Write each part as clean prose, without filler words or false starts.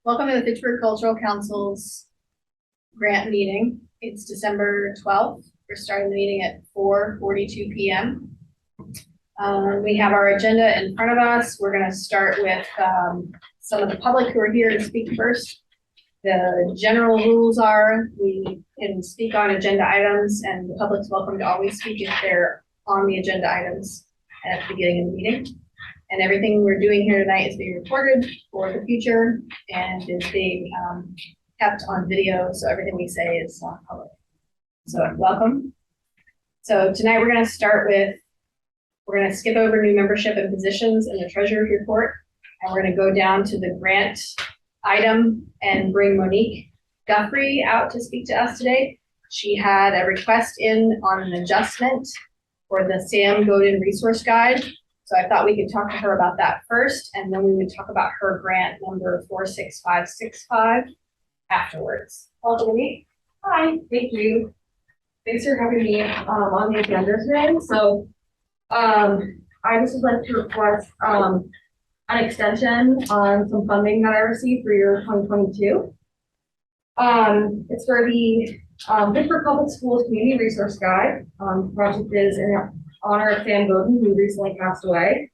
Welcome to the Fitchburg Cultural Council's grant meeting. It's December 12th. We're starting the meeting at 4:42 p.m. We have our agenda in front of us. We're going to start with some of the public who are here to speak first. The general rules are we can speak on agenda items, and the public's welcome to always speak if they're on the agenda items at the beginning of the meeting. And everything we're doing here tonight is being recorded for the future and is being kept on video, so everything we say is public. So welcome. So tonight we're going to start with, we're going to skip over new membership and positions in the treasurer's report, and we're going to go down to the grant item and bring Monique Guthrie out to speak to us today. She had a request in on an adjustment for the Sam Godin resource guide. So I thought we could talk to her about that first, and then we would talk about her grant number 46565 afterwards. Welcome, Monique. Hi, thank you. Thanks for having me on the agenda today. So I just would like to request an extension on some funding that I received for year 2022. It's for the Fitchburg Public Schools Community Resource Guide. The project is in honor of Sam Godin, who recently passed away.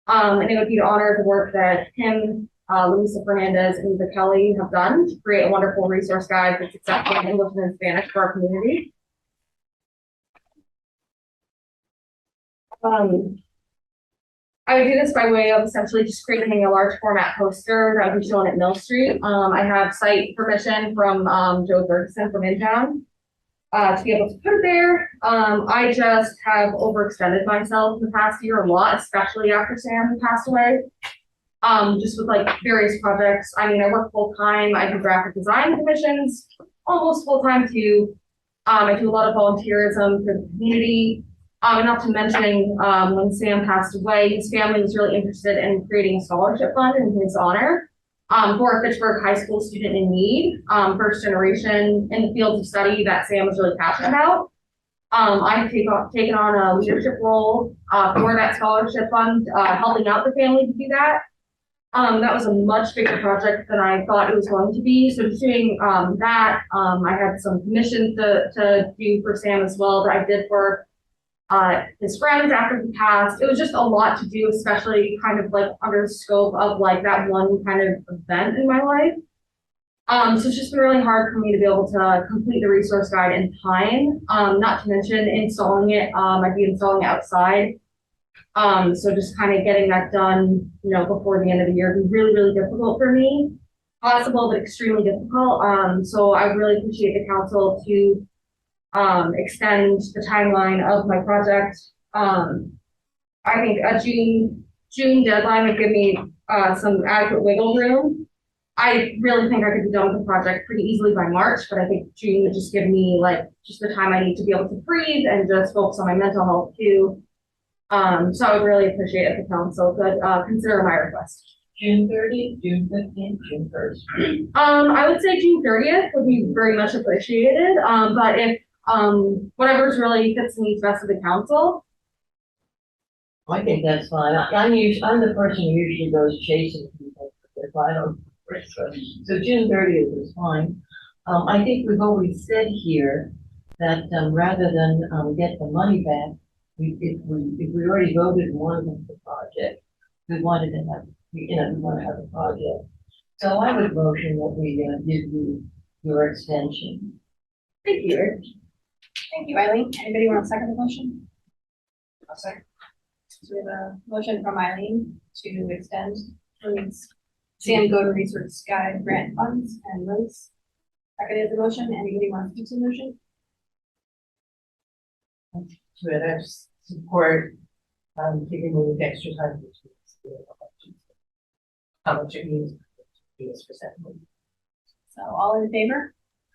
And it would be to honor the work that him, Luisa Fernandez, and Eva Kelly have done to create a wonderful resource guide that's accessible in English and in Spanish for our community. I would do this by way of essentially just creating a large format poster that would be shown at Mill Street. I have site permission from Joe Ferguson from InTown to be able to put it there. I just have overextended myself in the past year a lot, especially after Sam passed away. Just with like various projects. I mean, I work full time. I do graphic design commissions, almost full time too. I do a lot of volunteerism for the community. Not to mention, when Sam passed away, his family was really interested in creating a scholarship fund in his honor for a Fitchburg high school student in need, first generation in the fields of study that Sam was really passionate about. I've taken on a leadership role for that scholarship fund, helping out the family to do that. That was a much bigger project than I thought it was going to be. So just doing that, I had some commissions to do for Sam as well that I did for his friends after he passed. It was just a lot to do, especially kind of like under the scope of like that one kind of event in my life. So it's just been really hard for me to be able to complete the resource guide in time. Not to mention installing it. I'd be installing it outside. So just kind of getting that done, you know, before the end of the year would be really, really difficult for me. Possible, but extremely difficult. So I really appreciate the council to extend the timeline of my project. I think a June deadline would give me some adequate wiggle room. I really think I could be done with the project pretty easily by March, but I think June would just give me like just the time I need to be able to breathe and just focus on my mental health too. So I would really appreciate if the council could consider my request. June 30th, June 15th, June 1st. I would say June 30th would be very much appreciated. But if whatever's really fits the needs best of the council. I think that's fine. I'm the person who usually goes chasing people if I don't. So June 30th is fine. I think we've always said here that rather than get the money back, if we already voted and wanted the project, we wanted to have, we want to have a project. So I would motion that we give you your extension. Thank you. Thank you, Eileen. Anybody want to second the motion? I'll second. So we have a motion from Eileen to extend Monique's Sam Godin Resource Guide grant funds, and Liz seconded the motion. Anybody want to speak to the motion? To it, I just support giving me extra time to how much it means for settlement. So all in favor?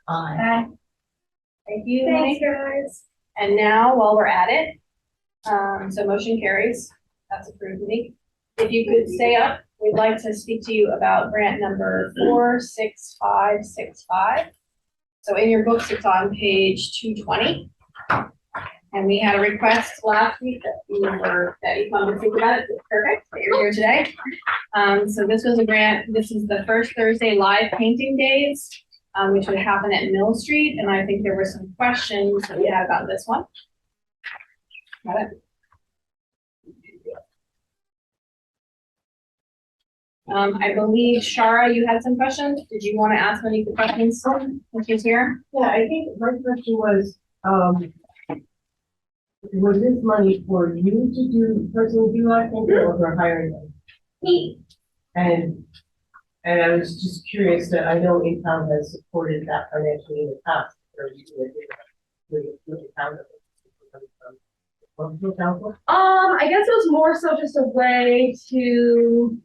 Aye. Thank you. Thanks, Monique. guys. And now, while we're at it, so motion carries. That's approved, Monique. If you could stay up, we'd like to speak to you about grant number 46565. So in your books, it's on page 220. And we had a request last week that you come to think about it. It's perfect that you're here today. So this was a grant. This is the first Thursday live painting days, which would happen at Mill Street. And I think there were some questions that we had about this one. Got it? I believe, Shara, you had some questions. Did you want to ask any questions when she's here? Yeah, I think my question was this money for you to do, personally do live painting or for hiring them? Me. And I was just curious that I know in-town has supported that financially in the past, or you did with the town. Council? I guess it was more so just a way to.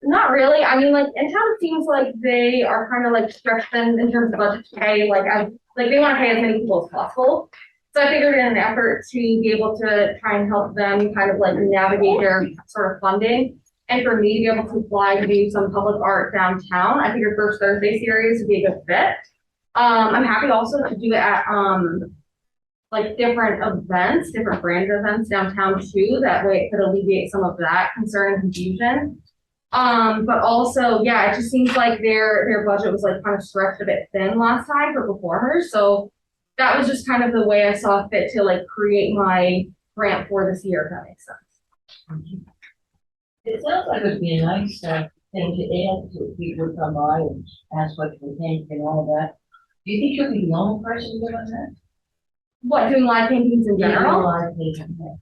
Not really. I mean, like, in town, it seems like they are kind of like stretched in terms of budget to pay, like they want to pay as many people as possible. So I figured in an effort to be able to try and help them kind of like navigate their sort of funding. And for me to be able to apply to do some public art downtown, I figured First Thursday series would be a good fit. I'm happy also to do it at, like different events, different branded events downtown too. That way it could alleviate some of that concern and confusion. But also, yeah, it just seems like their budget was like kind of stretched a bit thin last time for performers. So that was just kind of the way I saw fit to like create my grant for this year, if that makes sense. It sounds like it would be a nice thing to add to if people would come by and ask what you think and all of that. Do you think you'll be the only person doing that? What, doing live paintings in general? Live painting, yeah.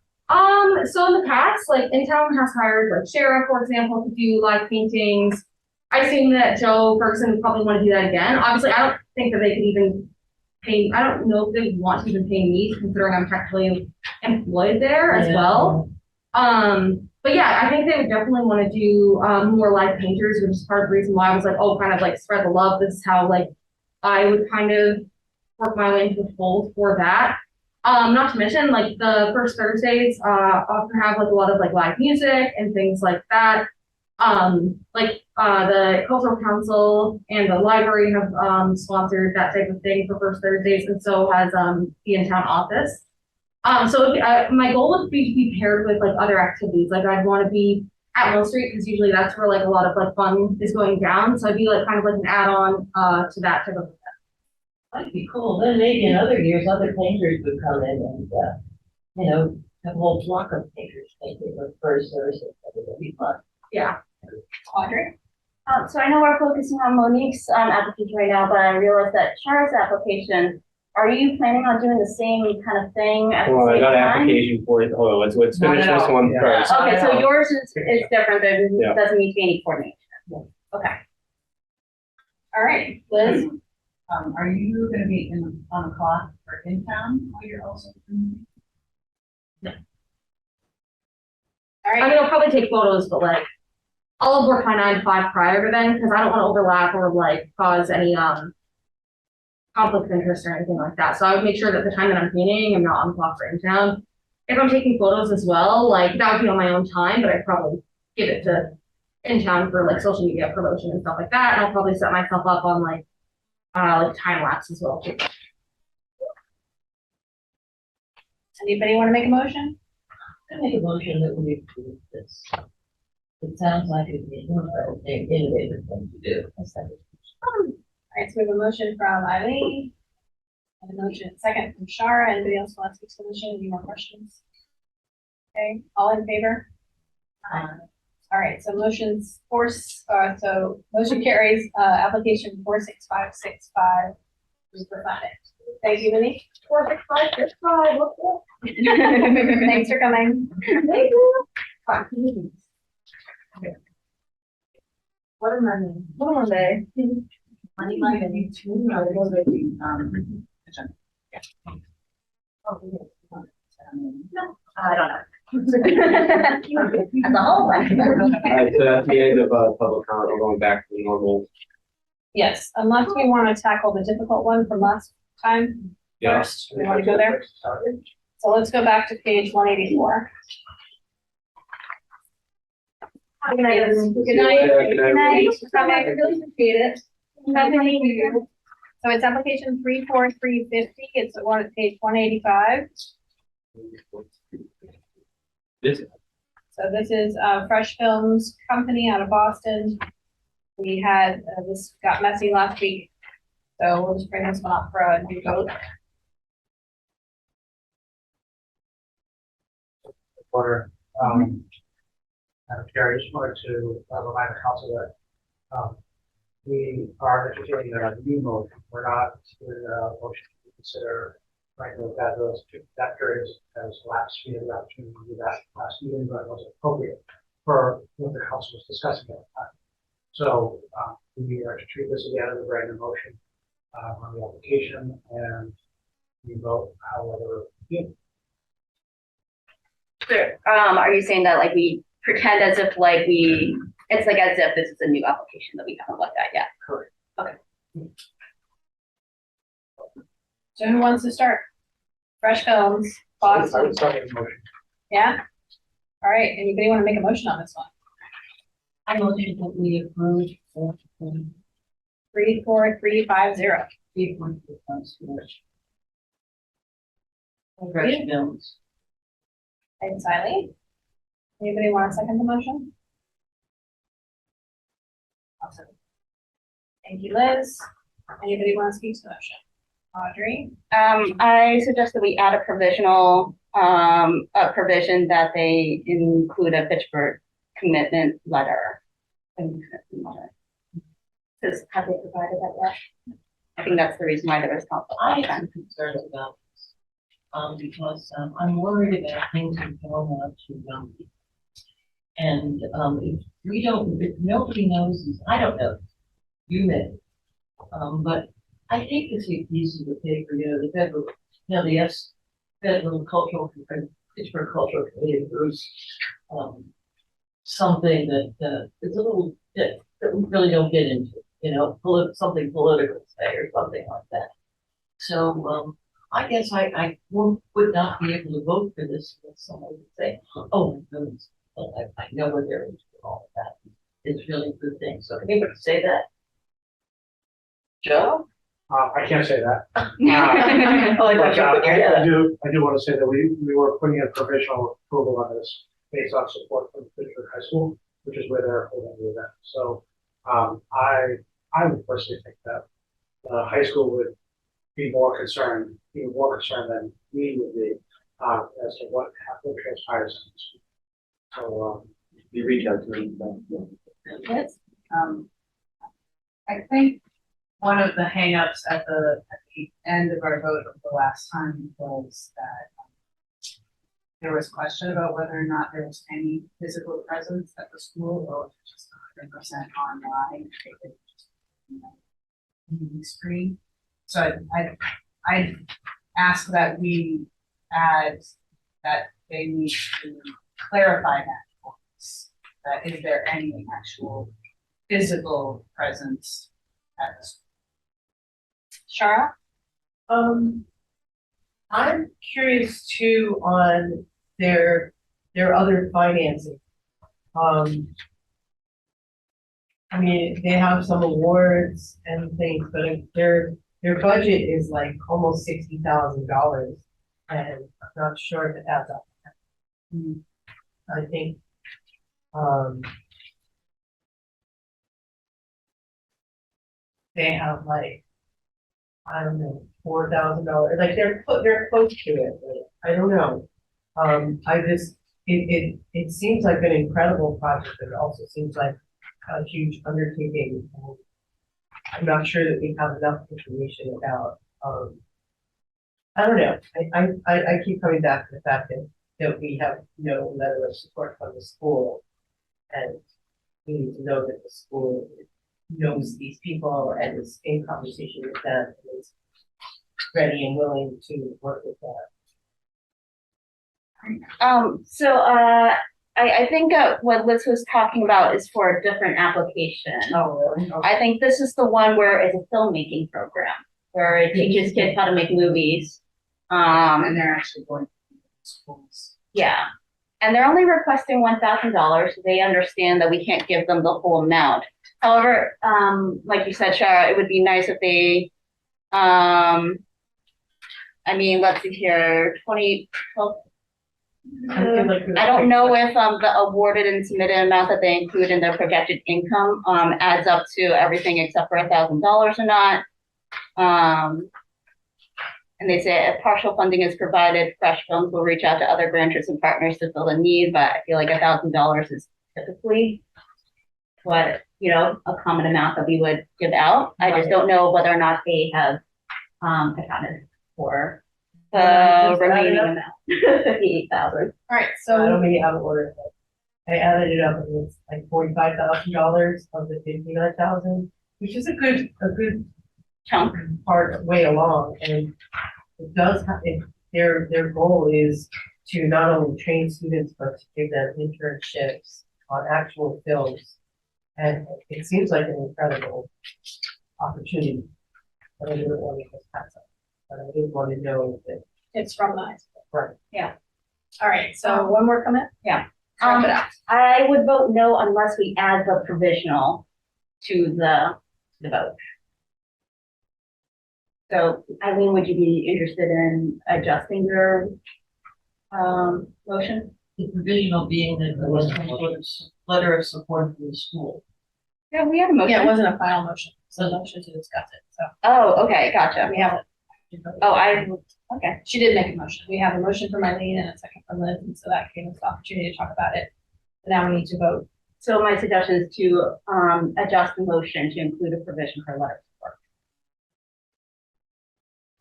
So in the past, like In-Town has hired like Shara, for example, to do live paintings. I assume that Joe Ferguson would probably want to do that again. Obviously, I don't think that they could even pay, I don't know if they want to even pay me, considering I'm technically employed there as well. But yeah, I think they would definitely want to do more live painters, which is part of the reason why I was like, oh, kind of like spread the love. This is how like I would kind of work my way into the fold for that. Not to mention, like the First Thursdays often have like a lot of like live music and things like that. The Cultural Council and the library have sponsored that type of thing for First Thursdays, and so has the in-town office. So my goal would be to be paired with like other activities. Like I'd want to be at Mill Street because usually that's where like a lot of like fun is going down. So I'd be like kind of like an add-on to that type of event. That'd be cool. Then maybe in other years, other painters would come in and, have a whole flock of painters painting the First Thursday. That would be fun. Yeah. Audrey? So I know we're focusing on Monique's application right now, but I realized that Shara's application, are you planning on doing the same kind of thing at the Well, I same got an time? application for it. Hold on, let's finish this one first. Okay, so yours is different, there Yeah. doesn't need to be any coordination. Okay. All right, Liz? Are you gonna be on the clock for in town while you're also? All I right. mean, I'll probably take photos, but like I'll have worked my 9 to 5 prior to then because I don't want to overlap or like cause any conflict of interest or anything like that. So I would make sure that the time that I'm painting, I'm not on the clock for in town. If I'm taking photos as well, like that would be on my own time, but I'd probably give it to in town for like social media promotion and stuff like that. And I'll probably set myself up on like time lapse as well too. Anybody want to make a motion? I make a motion that we approve this. It sounds like it'd be an innovative thing to do. All right, so we have a motion from Eileen. And a motion second from Shara. Anybody else want to speak to the motion? Any more questions? Okay, all in favor? All right, so motion carries, application 46565 is provided. Thank you, Minnie. 46565. Thanks for coming. Thank you. What am I doing? What am I doing? Money line and you too, I don't know. As a whole, right? Alright, so that's the end of public comment. We're going back to the normal. Yes, unless we want to tackle the difficult one from last time first. We want to go there? So let's go back to page 184. Good night. Good night. Good night. Good night. Thanks for coming. I really appreciate it. Happy New Year. So it's application 34350. It's the one at page 185. This, So this is Fresh Films Company out of Boston. We had, this got messy last week. So we'll just bring this one up for a new vote. Order, Madam Chair, I just wanted to remind the council that, we are entertaining a new motion. We're not in a motion to consider, right, that period as lapsed. We had the opportunity to do that last meeting, but it wasn't appropriate for what the council was discussing at the time. So, we are to treat this again as a brand new motion, on the application, and we vote however. Sure. Are you saying that like we pretend as if like it's like as if this is a new application that we haven't looked at yet? Correct. So who wants to start? Fresh Films, I Boston. would start with the motion. Yeah? All right, anybody want to make a motion on this one? I motion that we approve 34350. Fresh Films. Thanks, Eileen. Anybody want to second the motion? Awesome. Thank you, Liz. Anybody want to speak to the motion? Audrey? I suggest that we add a provision that they include a Fitchburg commitment letter. Because have they provided that yet? I think that's the reason why there was conflict. I have some concerns about this, because I'm worried about things that are going on to young people. And if nobody knows this, I don't know, you may, but I think it's a piece of the paper, the federal, the federal cultural, Pittsburgh Cultural Committee approves, something that is a little, that we really don't get into, something political say or something like that. So, I guess I would not be able to vote for this if someone would say, oh my goodness, well, I know what they're into and all of that. It's really a good thing. So can anybody say that? Joe? I can't say that. Oh, I thought you were putting your hand up. I do want to say that we were putting in provisional approval on this based on support from Fitchburg High School, which is where they're holding the event. So, I would personally think that the high school would be even more concerned than we would be, as to what transpires in the school. So, you reach out to me. Liz? I think one of the hangups at the end of our vote of the last time was that there was question about whether or not there was any physical presence at the school or just 100% online. They could just, TV screen. So I ask that we add that they need to clarify that for us. That is there any actual physical presence at the school? Shara? I'm curious too on their other financing. I mean, they have some awards and things, but if their budget is like almost $60,000, and I'm not sure if it adds up. I think, they have like, I don't know, $4,000, like they're close to it, but I don't know. I just, it seems like an incredible project, but it also seems like a huge undertaking. I'm not sure that we have enough information about, I don't know, I keep coming back to the fact that we have no letter of support from the school. And we need to know that the school knows these people and is in conversation with them and is ready and willing to work with them. I think what Liz was talking about is for a different application. Oh, really? Okay. I think this is the one where it's a filmmaking program where it teaches kids how to make movies. And they're actually going to schools. Yeah. And they're only requesting $1,000. So they understand that we can't give them the whole amount. However, like you said, Shara, it would be nice if they I mean, let's see here, 20, well, I feel like I don't know if, the awarded and submitted amount that they include in their projected income, adds up to everything except for $1,000 or not. And they say if partial funding is provided, fresh funds will reach out to other grantors and partners to fill the need, but I feel like $1,000 is typically what, a common amount that we would give out. I just don't know whether or not they have, accounted for the remaining amount, 58,000. All right, I so don't mean out of order. I added it up, and it's like $45,000 of the 59,000, which is a good Chunk. part way along, and it does have, their goal is to not only train students, but to give them internships on actual films. And it seems like an incredible opportunity, but I didn't want to just pass up. But I did want to know that, it's from the high school. right, All right, so one more comment? Yeah. Wrap it up. I would vote no unless we add the provisional to the vote. So, Eileen, would you be interested in adjusting your, motion? The provisional being that there was some sort of letter of support from the school. Yeah, we have a motion. Yeah, it wasn't a final motion, so a motion to discuss it, so Oh, okay, gotcha. we have it. Oh, okay. She did make a motion. We have a motion from Eileen and a second from Liz, and so that gave us the opportunity to talk about it. Now we need to vote. So my suggestion is to, adjust the motion to include a provision for letter of support.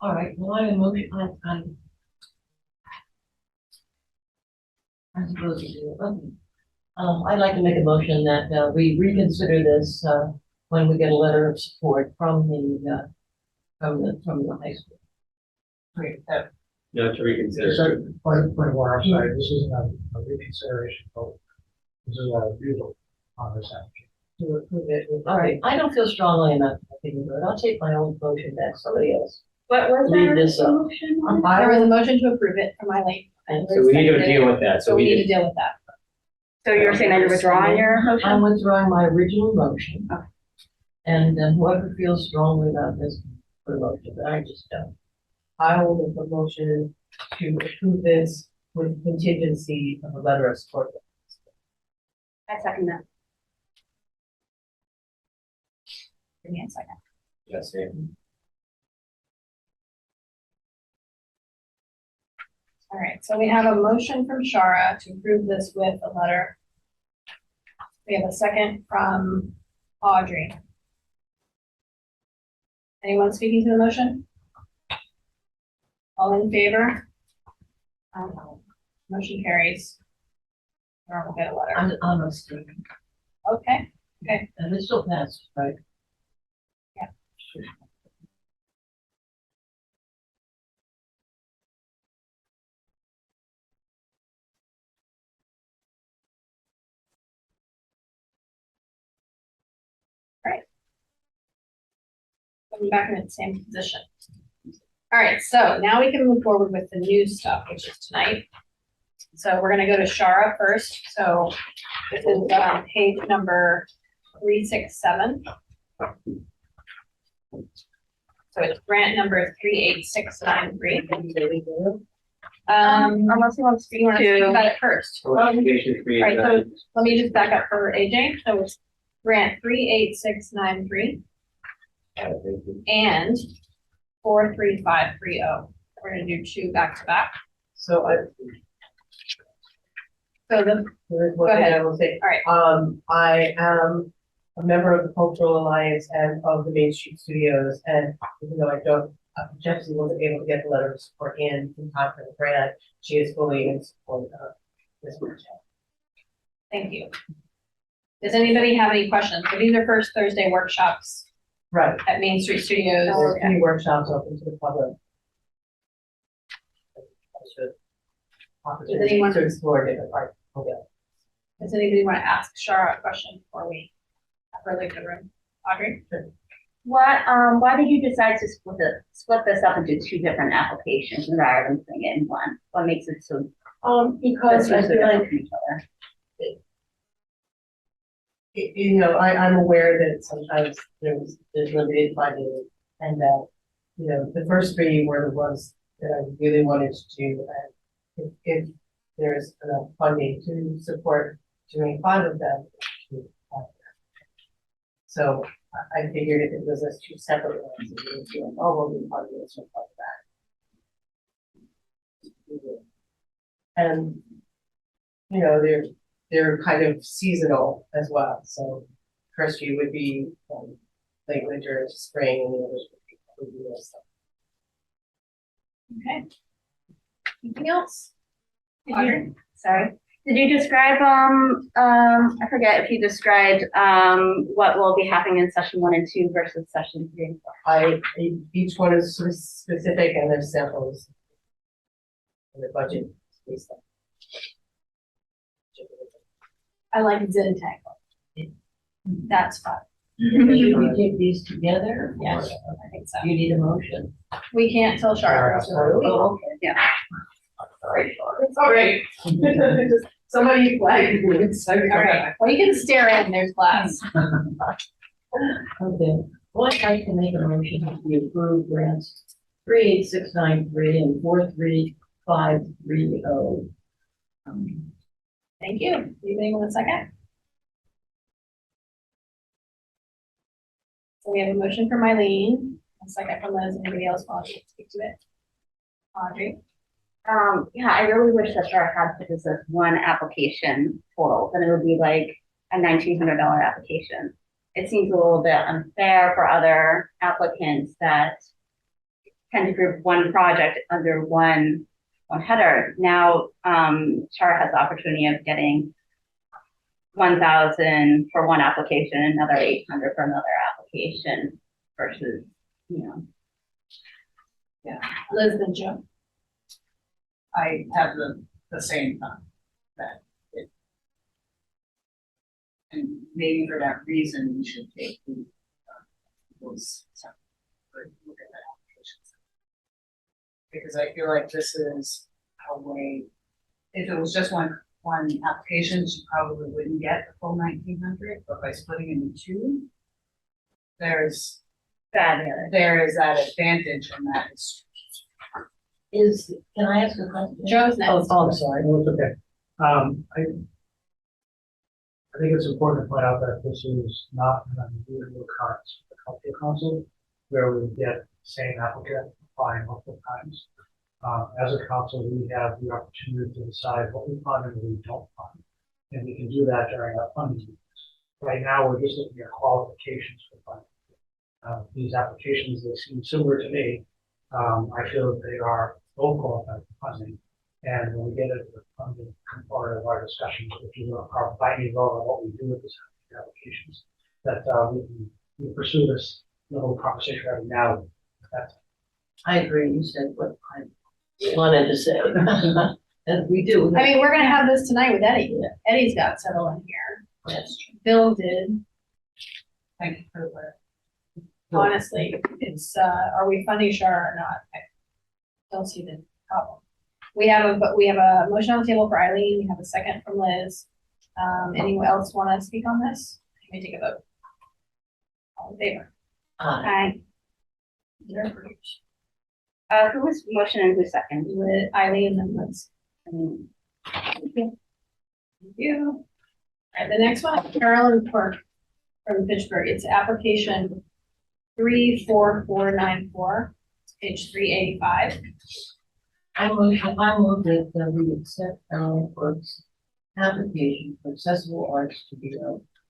All right, well, I motion, I suppose you do, okay. I'd like to make a motion that, we reconsider this, when we get a letter of support from the high school. Great, No, to reconsider. So, point of order, I'm sorry, this isn't a reconsideration vote. This is a refusal on this action. to approve it. All right, I don't feel strongly enough to think about it. I'll take my own motion back, somebody else. What was Leave that this up. motion? There was a motion to approve it from Eileen. and So we need to Liz deal with that, So we need to deal with that. So you're saying that you're withdrawing your I'm motion? withdrawing my original motion. Okay. And whoever feels strongly about this, put a motion, but I just don't. I will make a motion to approve this with contingency of a letter of support. I second that. Give me a second. Yes, ma'am. All right, so we have a motion from Shara to approve this with a letter. We have a second from Audrey. Anyone speaking to the motion? All in favor? Motion carries. Or we'll get a letter. I'm a student, Okay, and this will pass, right? Yeah. I'm back in the same position. All right, so now we can move forward with the new stuff, which is tonight. So we're gonna go to Shara first. So this is page number 367. So it's grant number 38693. Unless you want to speak You wanna speak to, about it first? Solicitation three Right, is so let me just back up for AJ. So it's grant 38693 and 43530. We're gonna do two back to back. So So the, there's one Go thing ahead. I will say. all right, I am a member of the Cultural Alliance and of the Main Street Studios, and even though I don't, Jeffsy wasn't able to get the letter of support in time for the grant, she is fully in support of this project. thank you. Does anybody have any questions? So these are first Thursday workshops Right, at Main Street Studios. there are 3 workshops open to the public. Opportunity anyone- to explore different parts. Okay. Does anybody want to ask Shara a question before we have her leave the room? Audrey? why did you decide to split this up into two different applications rather than putting it in one? What makes it so? Because I feel like, from each other? I'm aware that sometimes there's limited funding and that you know, the first three were the ones that I really wanted to do, and if there's enough funding to support doing 5 of them. So I figured if it was as 2 separate ones, it would be like, oh, we'll do part of this and part of that. And, you know, they're kind of seasonal as well, so first few would be late winter into spring, and the others would be this stuff. Okay. Anything else? Sorry. Did you describe, I forget if you described, what will be happening in session 1 and 2 versus session 3 and 4? Each one is sort of specific and there's samples. And the budget is stuff. I like Zentangle. That's fun. Should we take these together? Yes, Or I think so. do you need a motion? We can't tell Charlotte. Oh, okay. Yeah. Sorry. It's all right. Just somebody flag it. All right, well, you can stare in, there's glass. Okay, well, I'd like to make a motion that we approve grants 38693 and 43530. Thank you. Anything in a second? So we have a motion from Eileen, a second from Liz. Anybody else want to speak to it? Audrey? Yeah, I really wish that Shara had put this as one application total, then it would be like a $1,900 application. It seems a little bit unfair for other applicants that tend to group one project under one header. Now, Shara has the opportunity of getting 1,000 for one application, another 800 for another application versus, you know. Liz and Joe. I have the same thought that it. And maybe for that reason, we should take those, look at that applications. Because I feel like this is a way, if it was just one application, she probably wouldn't get the full 1,900, but by splitting it into 2, there's there is that advantage, and that is. Can I ask a question? Joe's next. Oh, I'm sorry. No, it's okay. I think it's important to point out that this is not an unusual occurrence for the cultural council, where we get the same applicant applying multiple times. As a council, we have the opportunity to decide what we fund and what we don't fund. And we can do that during our funding meetings. Right now, we're just looking at qualifications for funding. These applications, they seem similar to me. I feel that they are both qualified for funding. And when we get into the funding component of our discussions, if you will, our binding vote on what we do with these applications, that we pursue this little conversation right now. I agree. You said what I wanted to say. And we do. I mean, we're gonna have this tonight with Eddie. Eddie's got several in here. Yes. Bill did. Thank you for the. Honestly, it's, are we funding Shara or not? I don't see the problem. We have a motion on the table for Eileen. We have a second from Liz. Anyone else want to speak on this? Let me take a vote. All in favor? Hi. You're approved. Who was motion and who second? With Eileen and Liz. Thank Thank you. All right, the next one, Carolyn Park from Fitchburg. It's application 34494, page 385. I move that we accept Carolyn Burke's application for accessible arts to be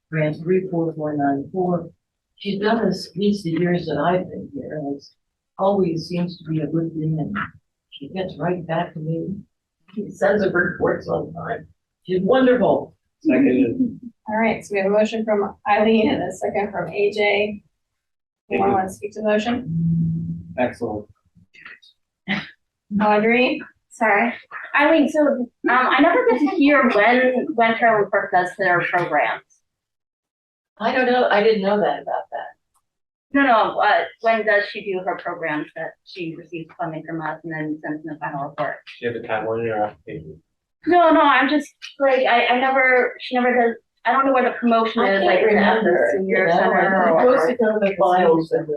grant 34494. She's done this at least the years that I've been here, and it's always seems to be a good thing, and she gets right back to me. She sends her reports on time. She's wonderful. Second, All right, so we have a motion from Eileen and a second from AJ. Anyone want to speak to the motion? excellent. Audrey? Sorry. Eileen, so I never get to hear when Carolyn Park does their programs. I don't know. I didn't know that about that. No, when does she do her programs that she receives funding from us and then sends in the final report? Do you have a timeline in your application? No, I'm just like, she never does, I don't know where the promotion I is, can't like in remember. the senior You know, center it or. goes to the files and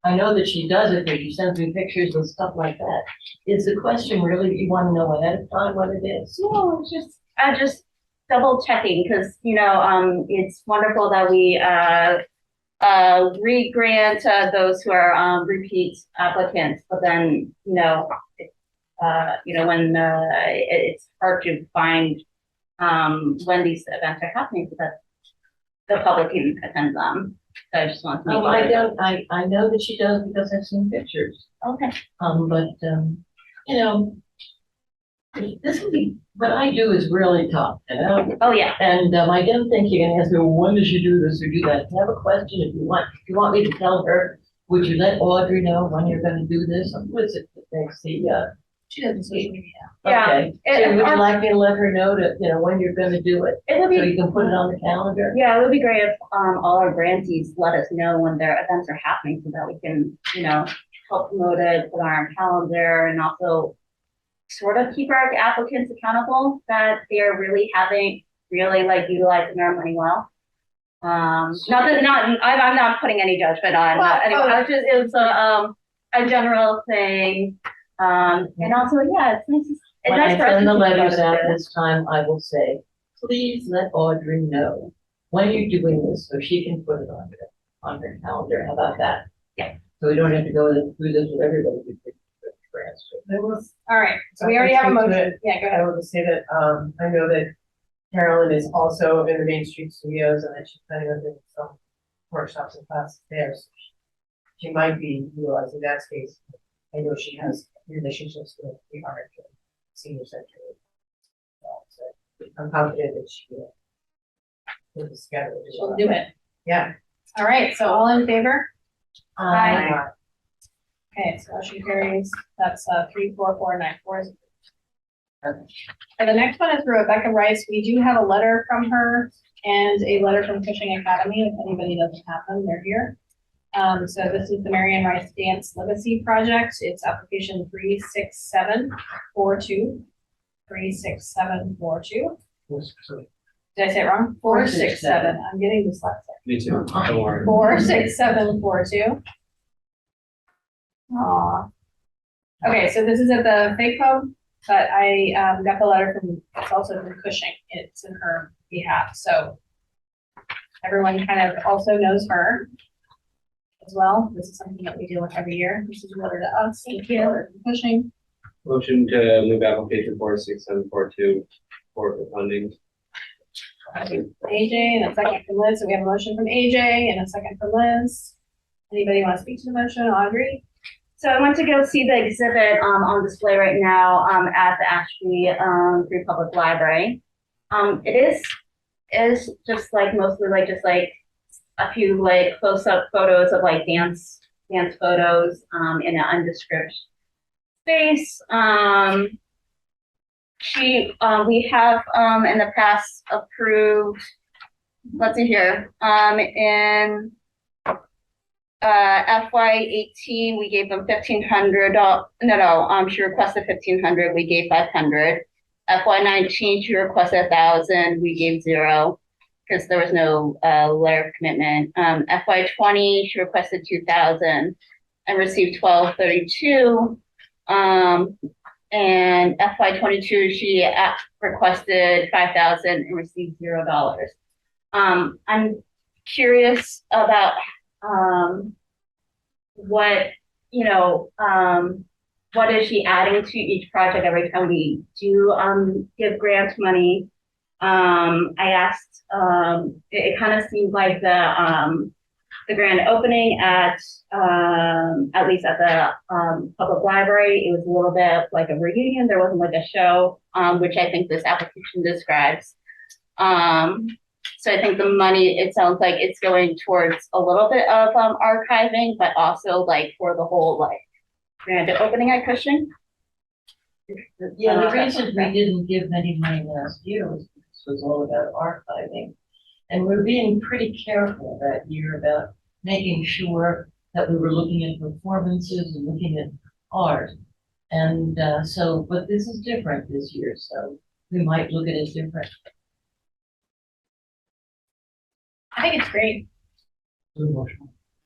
I know that she does it, but she sends me pictures and stuff like that. Is the question really, you want to know ahead of time what it is? No, it's just, I just double checking, because, it's wonderful that we, re-grant, those who are, repeat applicants, but then, when, it's hard to find, when these events are happening, so that the public can attend them. So I just want to make I sure. don't, I know that she does because I've seen pictures. Okay. This would be, what I do is really tough, Oh, yeah. And I don't think you're gonna ask me, well, when does she do this or do that? If you have a question, if you want me to tell her, would you let Audrey know when you're gonna do this? What is it that makes the, She doesn't social media. Yeah. okay. So would you like me to let her know that, when you're gonna do it? It would So be, you can put it on the calendar? yeah, it would be great if, all our grantees let us know when their events are happening, so that we can, help promote it, put on our calendar, and also sort of keep our applicants accountable that they're really like utilizing our money well. I'm not putting any judgment on, anyone. It was a general thing. And also, yeah, it's nice. It's When nice I for us send to the see letters what out it is. this time, I will say, please let Audrey know when you're doing this so she can put it on her calendar. How about that? Yeah. So we don't have to go through this with everybody. We could transfer. I was, All right, so we already have a motion. Yeah, go ahead. I will just say that, I know that Carolyn is also in the Main Street Studios, and that she's planning on doing some workshops and classes there. So she might be utilizing that space. I know she has relationships with the art and senior center. So I'm confident that she will put this together. She'll do it. Yeah. All right, so all in favor? Aye. Okay, so motion carries. That's 34494. And the next one is for Rebecca Rice. We do have a letter from her and a letter from Cushing Academy. If anybody doesn't have them, they're here. So this is the Marian Rice Dance Legacy Project. It's application 36742. 36742. Did I say it wrong? 467. I'm getting dyslexic. Me too, don't worry. 46742. Aw. Okay, so this is at the Fake Hub, but I got the letter from, it's also from Cushing. It's in her behalf, so everyone kind of also knows her as well. This is something that we deal with every year. This is a letter to us. Thank you. Cushing. Motion to move application 46742 for funding. AJ and a second from Liz. So we have a motion from AJ and a second from Liz. Anybody want to speak to the motion? Audrey? So I went to go see the exhibit on display right now at the Ashby Free Public Library. It is just like mostly like just like a few like close-up photos of like dance photos in an undescript space. We have in the past approved, let's see here, in FY18, we gave them $1,500. She requested $1,500, we gave $500. FY19, she requested $1,000, we gave $0 because there was no letter of commitment. FY20, she requested $2,000 and received $1,232. And FY22, she requested $5,000 and received $0. I'm curious about what is she adding to each project every time we do give grant money. I asked, it kind of seemed like the grand opening at least at the public library, it was a little bit like a reunion. There wasn't like a show, which I think this application describes. So I think the money, it sounds like it's going towards a little bit of archiving, but also like for the whole like grand opening at Cushing. Yeah, the reason we didn't give any money last year was because this was all about archiving. And we're being pretty careful that year about making sure that we were looking at performances and looking at art. And but this is different this year, so we might look at it different. I think it's great.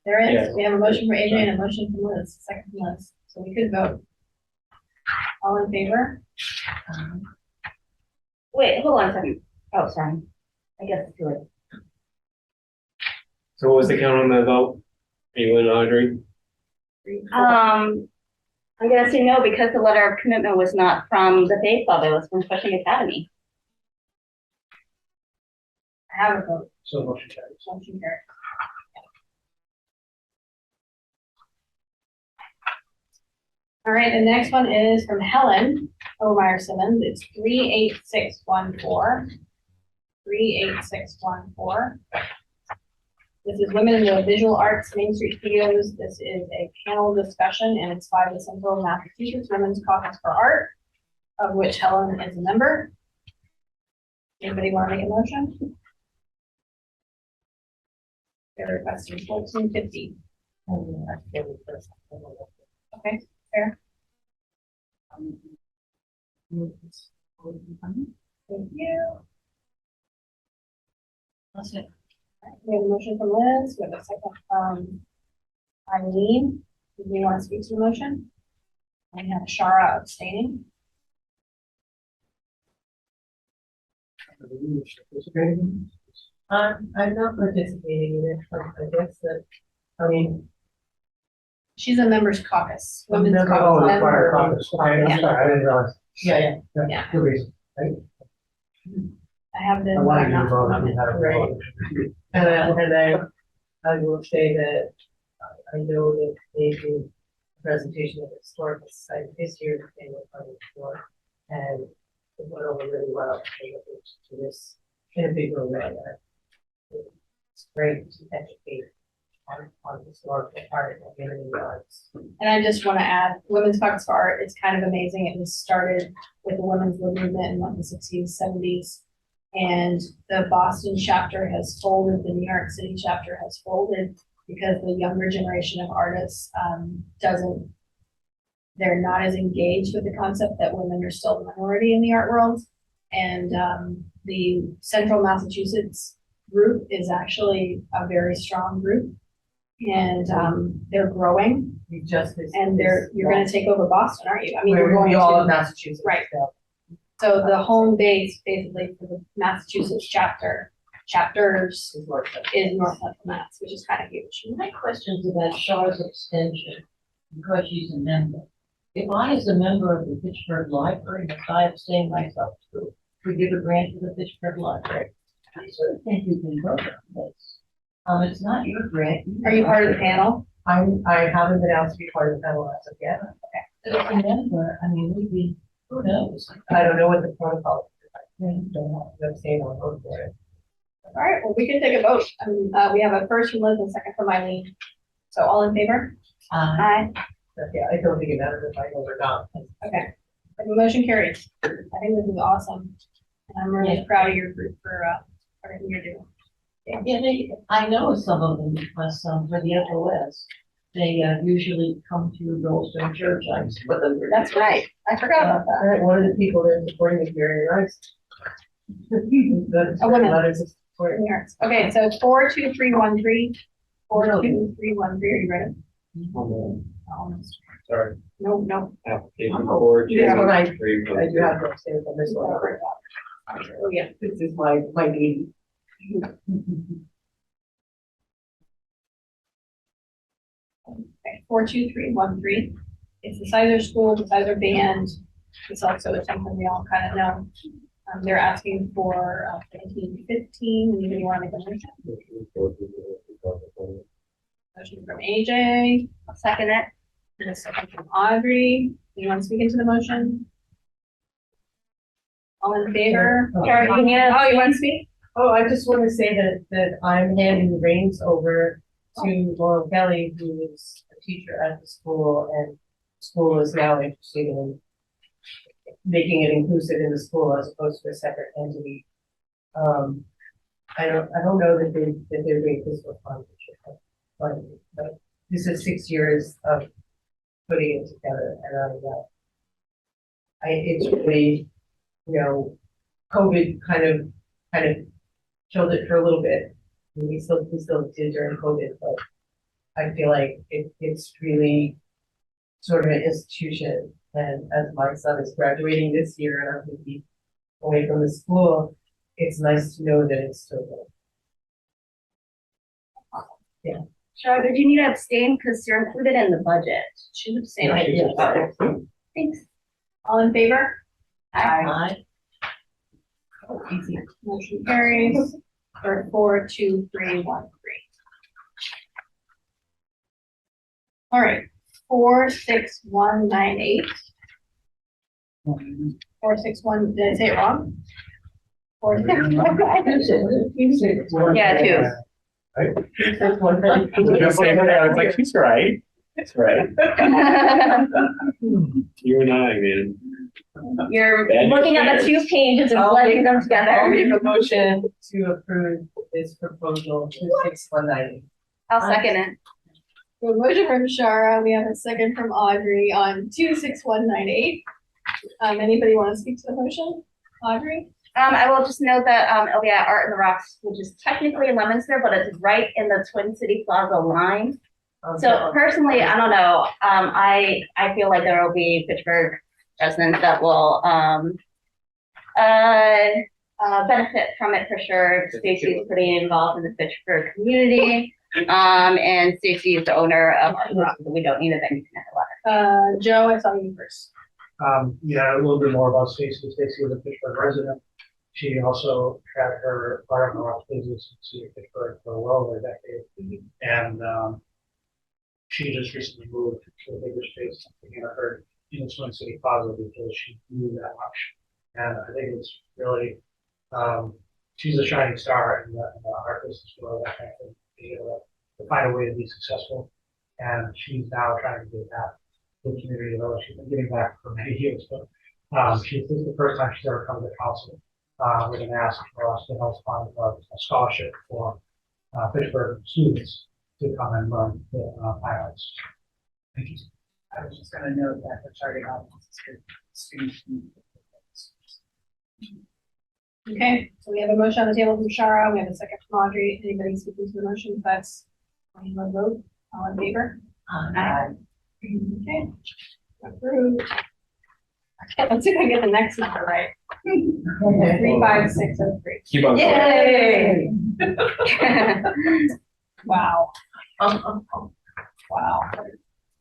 There is, Yes. we have a motion for Adrian and a motion from Liz, second from Liz, so we could vote. All in favor? Wait, hold on a second. Oh, sorry. I guess it's too late. So what was the count on the vote? You and Audrey? I'm gonna say no because the letter of commitment was not from the Faith Club, it was from Fishing Academy. I have a vote, So motion carries. motion carried. All right, the next one is from Helen Omeyer Simmons, it's 38614. 38614. This is Women in the Visual Arts Main Street Studios. This is a panel discussion and it's by the Central Massachusetts Women's Caucus for Art, of which Helen is a member. Anybody want to make a motion? They're requesting 1450. Okay, fair. Thank you. That's it. We have a motion from Liz, we have a second from Eileen. Do you want to speak to the motion? I have Shara abstaining. I'm not participating in it, but I guess that, I mean, She's a members caucus, women's Member- caucus. Oh, member. required caucus. I'm sorry, I didn't realize. yeah, Yeah. Good reason. I have the. I wanted you to not vote, from you it. had a vote. I will say that I know that they did a presentation of the historical site this year, that they were planning for, and it went over really well. They looked into this in a bigger way. It's great to educate on historical art and women in the arts. And I just want to add, Women's Caucus for Art is kind of amazing. It was started with the women's movement in like the 60s, 70s. And the Boston chapter has folded, the New York City chapter has folded because the younger generation of artists they're not as engaged with the concept that women are still the minority in the art world. And the Central Massachusetts group is actually a very strong group. And they're growing, We just. and you're gonna take over Boston, aren't you? I mean, you're We're going be all of to, Massachusetts. Right. so. so the home base basically for the Massachusetts chapters It's worth it. is North Central Mass, which is kind of huge. My question's about Shaw's extension, because she's a member. If I, as a member of the Fitchburg Library, if I abstain myself to, we give a grant to the Fitchburg Library, I sort of think you can vote on this. It's not your grant. Are you part of the panel? I haven't been asked to be part of the panel as of yet. As a member, I mean, we'd be, who knows? I don't know what the protocol is. I don't know. I'm saying I'll vote for it. All right, well, we can take a vote. We have a first from Liz and a second from Eileen. So all in favor? Aye. But yeah, I don't think it matters if I vote or not. Okay. The motion carries. I think this is awesome. And I'm really proud of your group for everything you're doing. Yeah, I know some of them because for the FOS, they usually come to Rollstone Church. I put them. That's right. I forgot about that. All right, one of the people that is supporting me very nice. A woman. Letters of support. In the arts. Okay, so 42313. 42313, are you ready? Almost. Sorry, No. application four, two, Yeah, right. three, I do have to abstain from this one. Oh, yeah. This is my baby. Okay, 42313. It's the Sizer School, the Sizer Band. It's also something we all kind of know. They're asking for 1915. Anybody want to make a motion? Motion from AJ. I'll second it. And a second from Audrey. Anyone speaking to the motion? All in favor? Carrie, can you- Oh, you want to speak? Oh, I just want to say that I'm handing the reins over to Laurel Kelly, who is a teacher at the school, and the school is now interested in making it inclusive in the school as opposed to a separate entity. I don't know that they're doing fiscal sponsorship, but this is 6 years of putting it together, and it's really, COVID kind of killed it for a little bit. We still did during COVID, but I feel like it's really sort of an institution. And as my son is graduating this year and I'm gonna be away from the school, it's nice to know that it's still there. Charlotte, do you need to abstain because you're included in the budget? Should abstain. Yeah. Thanks. All in favor? Aye. Easy. Motion carries for 42313. All right, 46198. 461, did I say it wrong? 461. Yeah, two. That's one thing. I was like, she's right. That's right. You and I, man. You're looking at the 2 pages and blending them I'll together. make a motion to approve this proposal, 26190. I'll second it. We have a motion from Shara, we have a second from Audrey on 26198. Anybody want to speak to the motion? Audrey? I will just note that, it'll be at Art in the Rocks, which is technically in Leominster, but it's right in the Twin City Plaza line. So personally, I don't know, I feel like there will be Fitchburg residents that will, benefit from it for sure. Stacy is pretty involved in the Fitchburg community. And Stacy is the owner of Art in the Rocks, so we don't need a venue connect letter. Joe, I saw you first. Yeah, a little bit more about Stacy. Stacy was a Fitchburg resident. She also had her Art on the Rocks business in the city of Fitchburg for well over a decade. And she just recently moved to a bigger space. I think I heard in the Twin City Plaza because she knew that much. And I think it's really, she's a shining star in the art business world. I think to be able to find a way to be successful. And she's now trying to give back to the community. Though she's been giving back for many years, but this is the first time she's ever come to the council with an ask for us to help fund a scholarship for Fitchburg students to come and learn the pilots. Thank you. I was just gonna note that the charting audience is good students. Okay, so we have a motion on the table from Shara, we have a second from Audrey. Anybody speaking to the motion? That's one vote. All in favor? Okay. Approved. Okay, let's see if I can get the next number right. 35603. Keep on. Yay! Wow. Wow.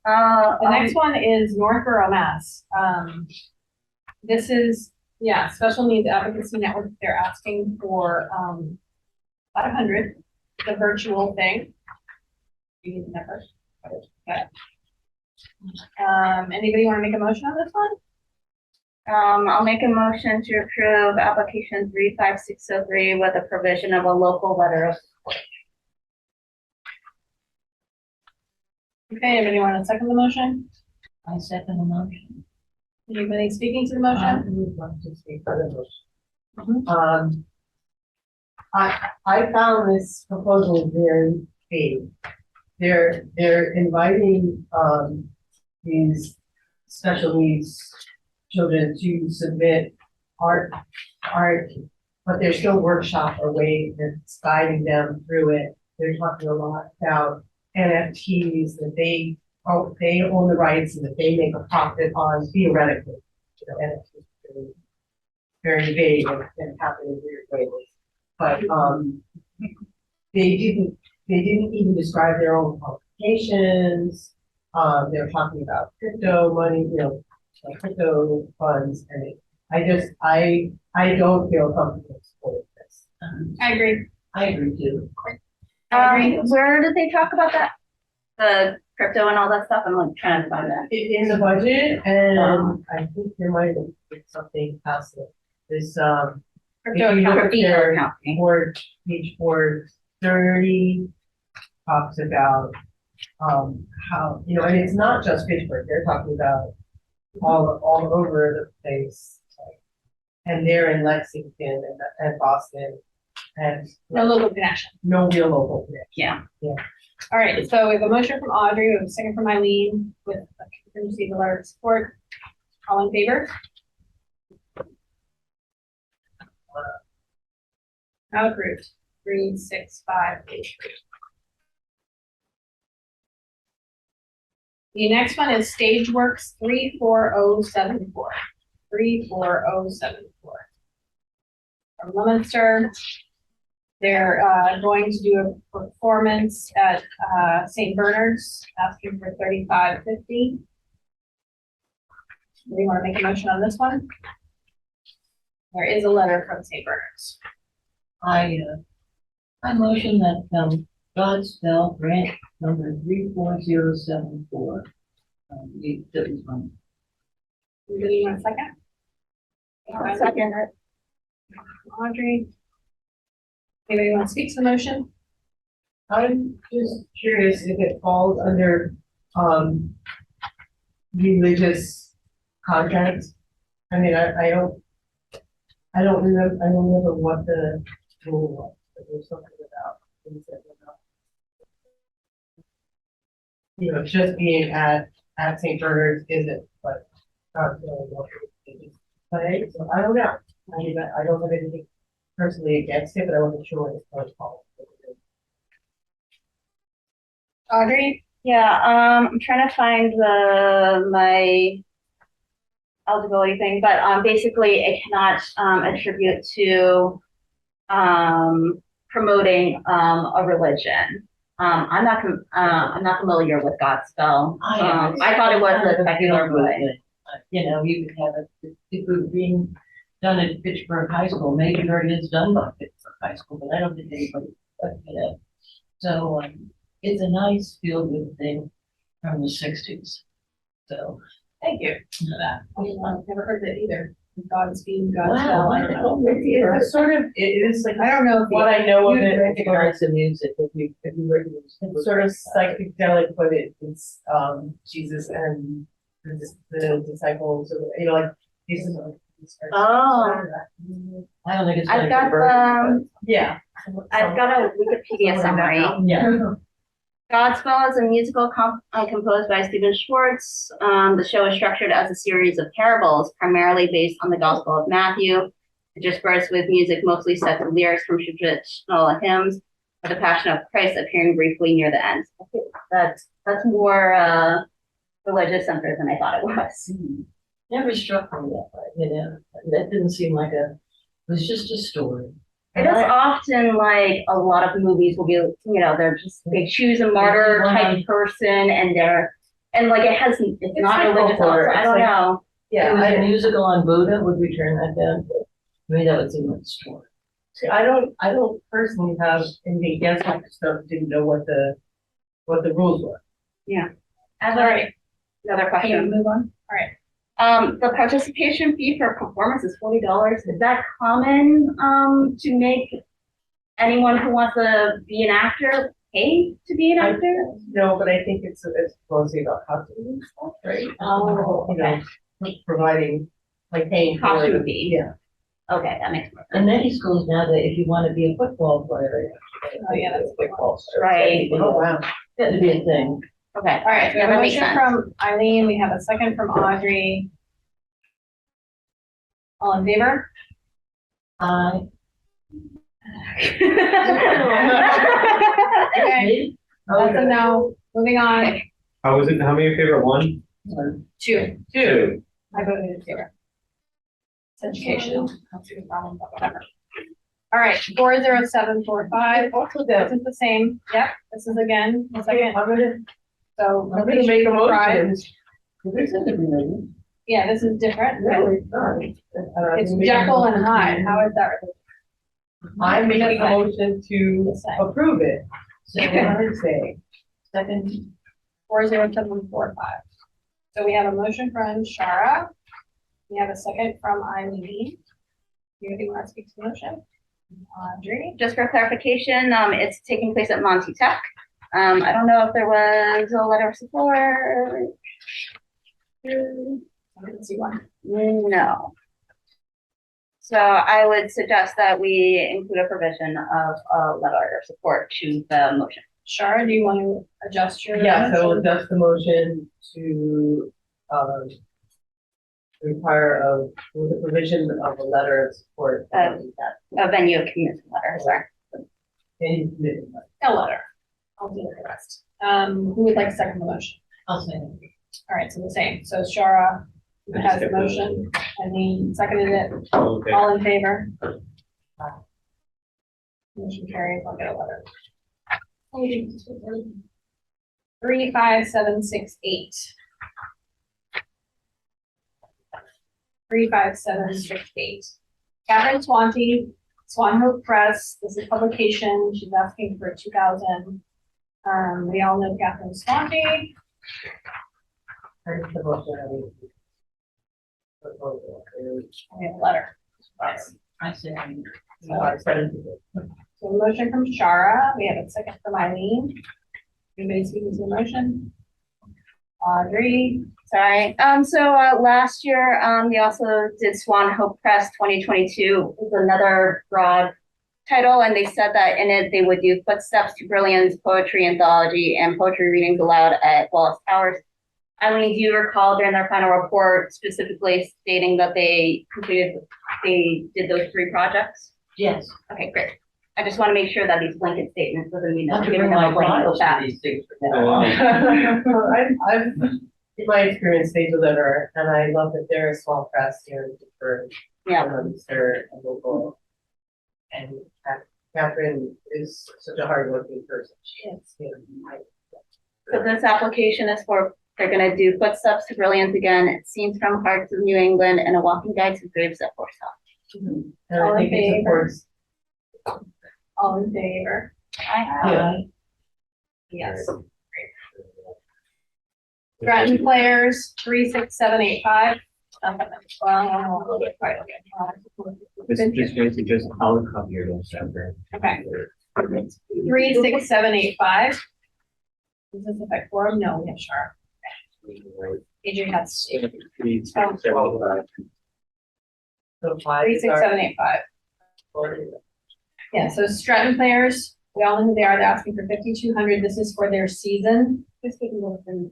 The next one is Northborough, Mass. This is, Special Needs Advocacy Network. They're asking for 500. It's a virtual thing. You need the number. Okay. Anybody want to make a motion on this one? I'll make a motion to approve application 35603 with a provision of a local letter of support. Okay, anybody want to second the motion? I second the motion. Anybody speaking to the I motion? would like to speak for the motion. I found this proposal very vague. They're inviting, these special needs children to submit art, but there's still workshop or way that's guiding them through it. They're talking a lot about NFTs that they own the rights and that they make a profit on theoretically. NFTs are very vague and happen in weird ways. But they didn't even describe their own qualifications. They were talking about crypto money, like crypto funds, and I don't feel comfortable supporting this. I agree. I agree too. Where did they talk about that? The crypto and all that stuff? I'm like trying to find that. In the budget, and I think there might have been something past it. This Crypto if you look at Crypto their accounting. page 430 talks about how, and it's not just Fitchburg, they're talking about all over the place. And they're in Lexington and Boston and No local connection. no real local connection. Yeah. All right, so we have a motion from Audrey, we have a second from Eileen with a contingency of a letter of support. All in favor? Now approved. 36583. The next one is Stageworks 34074. 34074. From Leominster. They're going to do a performance at St. Bernard's, asking for $35.50. Do you want to make a motion on this one? There is a letter from St. Bernard's. I motion that, Godspell grant number 34074. That was fine. Anybody want a second? I'll second it. Audrey. Anybody want to speak to the motion? I'm just curious if it falls under, religious contracts. I mean, I don't remember what the rule was, but there's something about things that were not. You know, just being at St. Bernard's isn't, but not really what it is. So I don't know. I mean, I don't have anything personally against it, but I wasn't sure what it's called. Audrey? Yeah, I'm trying to find my eligibility thing, but basically it cannot attribute to promoting a religion. I'm not familiar with Godspell. I thought it was a secular way. You know, you could have it, if it was being done at Fitchburg High School, maybe it already is done by Fitchburg High School, but I don't think anybody, you know. So, it's a nice feel-good thing from the 60s. So, Thank you for that. I've never heard that either. Godspeed, wow, Godspell. I don't know. It's sort of, it is like, I don't know if what I know of You it, recognize the music if you recognize it's sort of psychedelic, but it's, Jesus and the disciples, or, you know, like, Jesus. Oh. I don't think it's. I've like got a bird, Yeah. I've got a Wikipedia summary. Yeah. Godspell is a musical composed by Stephen Schwartz. The show is structured as a series of parables, primarily based on the Gospel of Matthew. It dispersed with music mostly set to lyrics from traditional hymns, with the Passion of Christ appearing briefly near the end. That's more religious centered than I thought it was. Never struck me that way, you know, that didn't seem like it was just a story. It is often like a lot of movies will be, you know, they choose a martyr type person and like it's not like religious, folklore. I don't know. It was a Yeah, musical on Buddha, would we turn that down? I mean, that would seem like a story. I don't personally have anything against it, stuff, didn't know what the rules were. Another Can we question. move on? All right. The participation fee for performance is $40. Is that common to make anyone who wants to be an actor pay to be an actor? No, but I think it's mostly about costumes and stuff, right? Oh, You know, providing, like paying for it. Costume fee. Yeah. Okay, that makes more In sense. many schools now, that if you want to be a football player. Oh, yeah, that's a big football player. Right. Oh, wow. That would be a thing. Okay. All right, we Yeah, have a that makes motion sense. from Eileen, we have a second from Audrey. All in favor? Okay, that's a no. Moving on. How was it, how many in favor, one? Two. Two. I voted in favor. It's educational. Don't see the problem, but whatever. All right, 40745. Also, This is the same. Yep, this is again, the second. So. I'm gonna make a Right. motion. This isn't related. Yeah, this is different. Really? It's Jekyll and Hyde. How is that related? I'm making a motion to approve it. So what I would say, Second, 40745. So we have a motion from Shara. We have a second from Eileen. Anybody want to speak to the motion? Audrey? Just for clarification, it's taking place at Monty Tech. I don't know if there was a letter of support. I didn't see one. No. So I would suggest that we include a provision of a letter of support to the motion. Shara, do you want to adjust your? yeah, so motion? that's the motion to, require with the provision of a letter of support. A venue commitment letter, sorry. Any commitment. A letter. I'll do the rest. Who would like to second the motion? I'll say it. All right, so the same. So Shara has the motion, and he seconded it. Okay. All in favor? Motion carries. I'll get a letter. 35768. 35768. Catherine Swanty, Swan Hope Press. This is publication. She's asking for 2,000. We all know Catherine Swanty. Heard the motion. We have a letter. I say. So a motion from Shara. We have a second from Eileen. Anybody speaking to the motion? Audrey. Sorry. Last year, we also did Swan Hope Press 2022 with another broad title, and they said that in it they would do Footsteps to Brilliance, poetry anthology, and poetry readings aloud at Wallace Towers. Eileen, do you recall during their final report specifically stating that they did those 3 projects? Yes. Okay, great. I just want to make sure that these blanket statements doesn't mean I'm that giving we're giving my them a blanket files chat. for these things from now on. I've, in my experience, they deliver, and I love that they're a small press here in Fitchburg. Yeah. They're a local. And Catherine is such a hardworking person. She is. So this application is for, they're gonna do Footsteps to Brilliance again, Scenes from Hearts of New England, and a walking guide to graves at Forsyth. And All I in think it favor? supports. All in favor? Yeah. Yes. Stratton Players, 36785. Just Tracy, just I'll copy your notes after. Okay. 36785. Does this affect quorum? No, we have Shara. Adrian has 36785. Yeah, so Stratton Players, we all know who they are. They're asking for 5,200. This is for their season. Who's taking over from,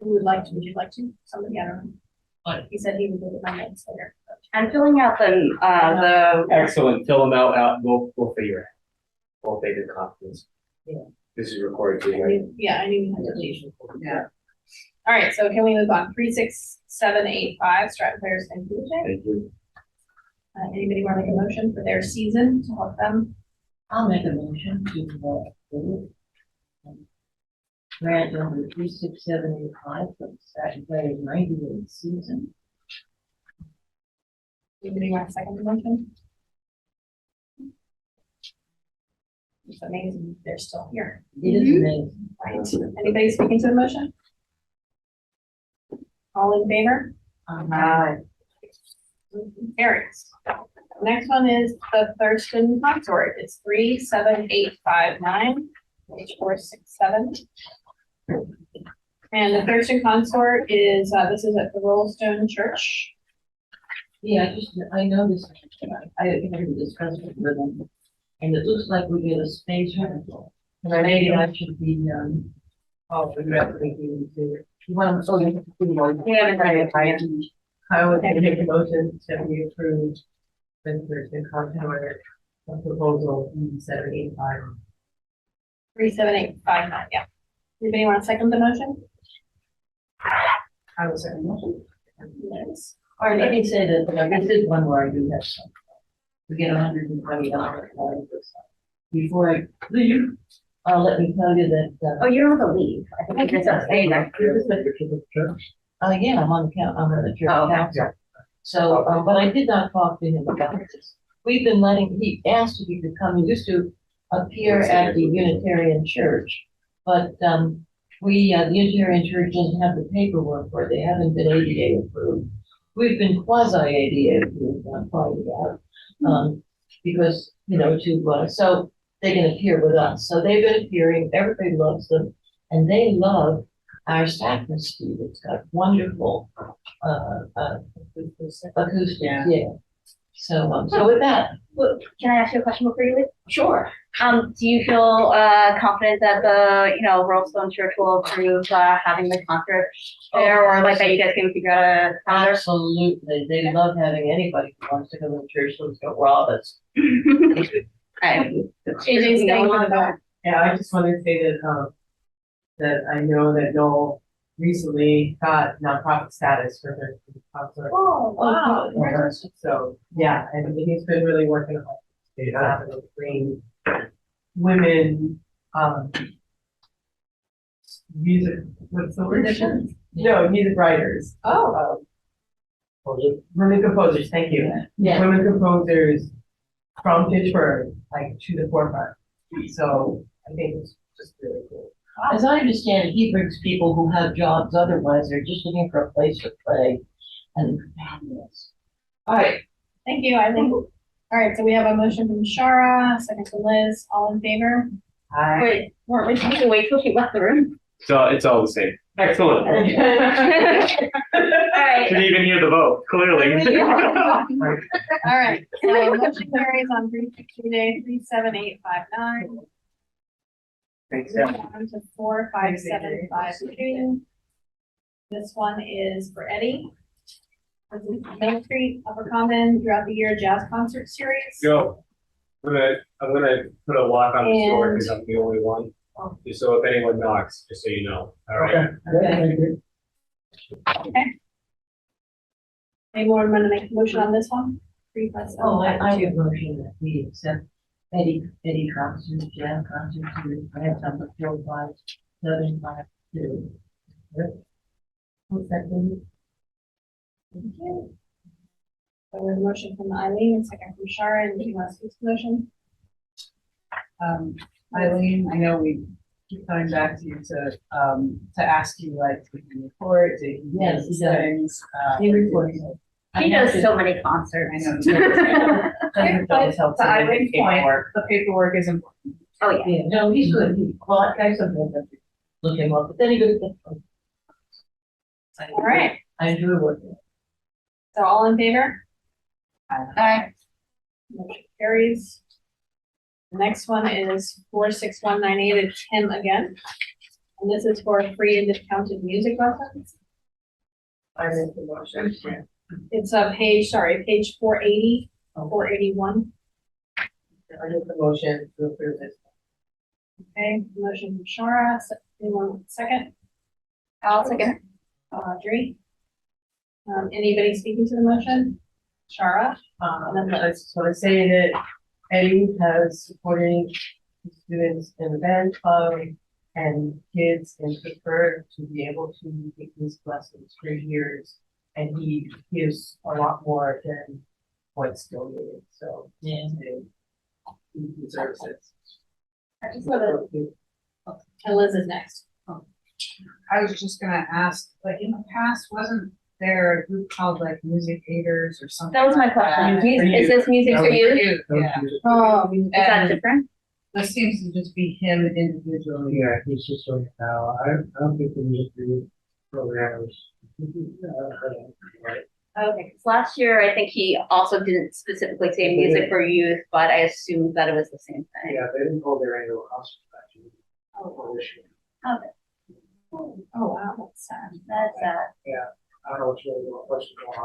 who would like to, would you like to? Somebody, I don't know. He said he would do it my notes later. I'm filling out the Excellent, fill them out, we'll figure it. We'll take the copies. Yeah. This is recorded too, I right? knew- Yeah, I knew you had to leave. Yeah. All right, so can we move on? 36785, Stratton Players inclusion. Thank you. Anybody want to make a motion for their season to help them? I'll make a motion to, grant number 36785 for the Stratton Players 98th season. Anybody want to second the motion? It's amazing they're still here. It is amazing. Right. Anybody speaking to the motion? All in favor? Carries. Next one is the Thurston Consort. It's 37859, page 467. And the Thurston Consort is, this is at the Rollstone Church. Yeah, I noticed, I had discussed it with them, and it looks like we get a space rental. And I maybe that should be, Oh, we have to make you do. well, so you have to do more. We haven't done it yet. I would make a motion to be approved. With the content order, a proposal 785. 37859, yeah. Anybody want to second the motion? I was saying motion. Yes. Or let me say that, this is one where I do have some. We get $120 for this. Before I leave, let me tell you that, Oh, you don't have to leave. I think you're just staying there. yeah, I'm on the church Oh, okay. council. So, but I did not talk to him about this. We've been he asked if he could come, he used to appear at the Unitarian Church. But, the Unitarian Church doesn't have the paperwork for it, they haven't been ADA approved. We've been quasi-ADA approved, I'm finding out, because, so they can appear with us. So they've been appearing, everybody loves them, and they love our sacristy. It's got wonderful, acoustics, yeah. So, so with that, Can I ask you a question before you leave? sure. Do you feel confident that the, Rollstone Church will approve having the concert there, or like that you guys can figure out a calendar? Absolutely, they love having anybody who wants to go to church, let's go rob us. AJ's staying on the back. Yeah, I just wanted to say that, that I know that Noel recently got nonprofit status for their concert. Oh, wow. So, yeah, and he's been really working on to bring women, music, what's the word? Musicians? No, music writers. Oh. Women composers, thank you. Yeah. Women composers from Fitchburg, like to the forefront. So I think it's just really cool. As I understand it, he brings people who have jobs otherwise, they're just looking for a place to play and fabulous. All right, thank you, Eileen. All right, so we have a motion from Shara, second from Liz, all in favor? Wait, weren't we supposed to wait till she left the room? So it's all the same. Excellent. All right. Didn't even hear the vote, clearly. All right, so motion carries on 362 37859. Thanks, Moving on to 45752. This one is for Eddie. This is Mill Street, Upper Common, throughout the year jazz concert series. Go. I'm gonna put a lock on the door because I'm the only one. Oh. Just so if anyone knocks, just so you know. All right. Anyone want to make a motion on this one? 35752. Oh, I have a motion that we accept Eddie concerts, jazz concerts, and grants on the 45752. What's that, please? Thank you. So we have a motion from Eileen, and second from Shara, and do you want to speak to the motion? Eileen, I know we keep coming back to you to ask you like to report, to Yes, he does. things. He reports. He does so many concerts. I know. Does help To to make Eileen's point, paperwork. the paperwork is important. Oh, yeah. Yeah, no, he's good. Well, I sometimes have to look him up, but then he goes. All right, I enjoy working. so all in favor? Aye. Motion carries. The next one is 46198, it's him again. And this is for free and discounted music lessons. I make the motion. It's page 480, 481. I make the motion to approve this. Okay, motion from Shara, anyone want a second? I'll second. Audrey? Anybody speaking to the motion? Shara? I just want to say that Eddie has supported students in the band club and kids in Fitchburg to be able to take these lessons for years. And he gives a lot more than what's still needed, so. Yeah. He deserves it. I just want to, and Liz is next. I was just gonna ask, like in the past, wasn't there a group called like Music Aiders or something? That was my like question. that? Is this music for you? Yeah, Oh, Is that different? this seems to just be him individually. Yeah, he's just doing it now. I don't think the music programs. Right. okay. Last year, I think he also didn't specifically say music for youth, but I assumed that it was the same thing. Yeah, they didn't hold their annual concert actually. Oh, This year. wow, that's sad. That's I don't know what's going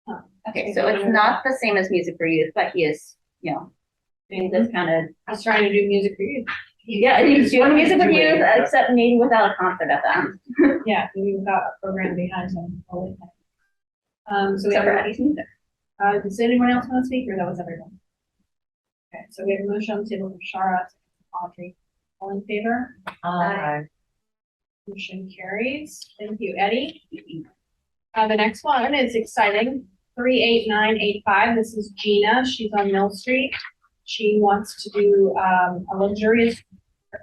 on. okay. So it's not the same as music for youth, but he is, doing this kind of. He's trying to do music for you. Yeah, he's doing music for youth, except maybe without a concert at the end. Yeah, we've got a program behind him. So we Except have, for Eddie's music. does anyone else want to speak, or that was everyone? Okay, so we have a motion on the table from Shara, Audrey. All in favor? Motion carries. Thank you, Eddie. The next one is exciting. 38985. This is Gina. She's on Mill Street. She wants to do a luxurious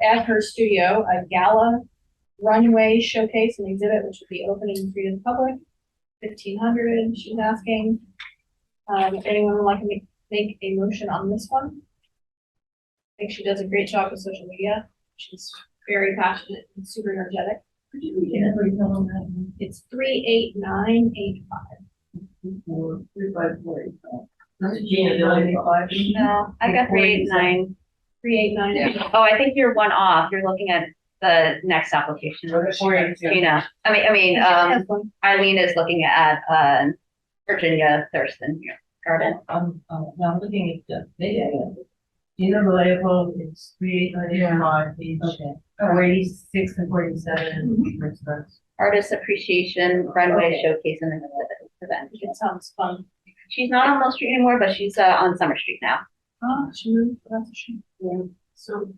at her studio, a gala runway showcase and exhibit, which would be open and free to the public. 1,500. She's asking. If anyone would like to make a motion on this one? I think she does a great job with social media. She's very passionate and super energetic. It's 38985. That's Gina doing it. No, I got 389. 38985. Oh, I think you're one off. You're looking at the next application. Gina. Eileen is looking at Virginia Thurston Garden. I'm looking at the data. Gina Vallejo, it's 389 each, Okay. 46 and 47, for instance. Artist appreciation runway Okay. showcase and event. It sounds fun. She's not on Mill Street anymore, but she's on Summer Street now. Oh, she moved, that's a shame. So.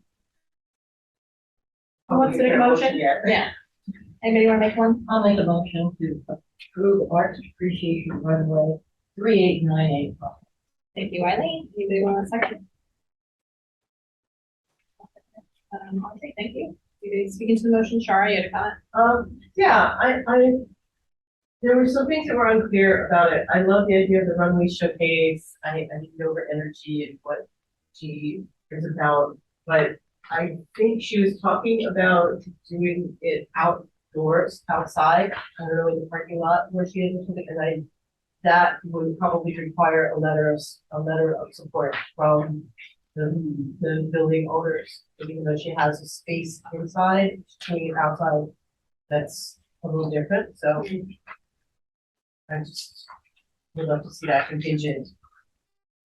Who wants to make a motion? Yeah. Yeah. Anybody wanna make one? I'll make a motion to approve Arts Appreciation Runway 38985. Thank you, Eileen. Anybody want a second? Okay, thank you. You speaking to the motion, Shara, you had a comment? Yeah, there were some things that were unclear about it. I love the idea of the runway showcase. I need to know her energy and what she is about. But I think she was talking about doing it outdoors, outside. I don't know, in the parking lot where she is, and that would probably require a letter of support from the building owners, even though she has a space inside, doing it outside, that's a little different, so. I just would love to see that contingent.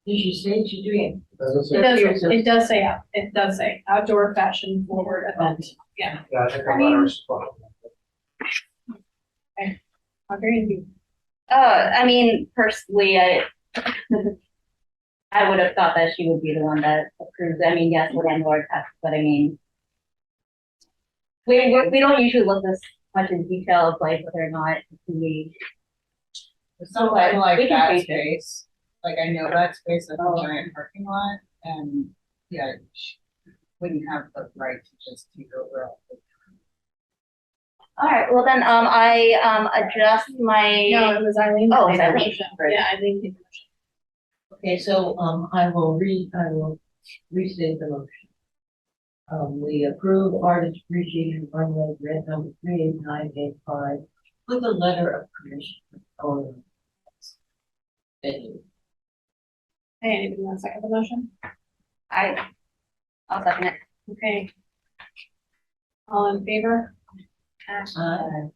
Did she say she's doing It does say outdoor fashion forward event. Yeah. Yeah, I think I I'm mean- letter of support. Audrey, you. I mean, personally, I would have thought that she would be the one that approves. I mean, yes, the landlord has, but I mean, we don't usually look this much in detail of like whether or not we. Something We like can that change it. space, like I know that space is Oh. a giant parking lot, and yeah, she wouldn't have the right to just take over all the. All right, well then, I adjust my. No, it was Eileen. Oh, that made the Eileen. motion. Right. Yeah, Eileen did the motion. Okay, so, I will restate the motion. We approve Artist Appreciation Runway grant number 38985 with a letter of permission. Oh. Thank you. Hey, anybody want to second the motion? I'll second it. Okay. All in favor? Aye.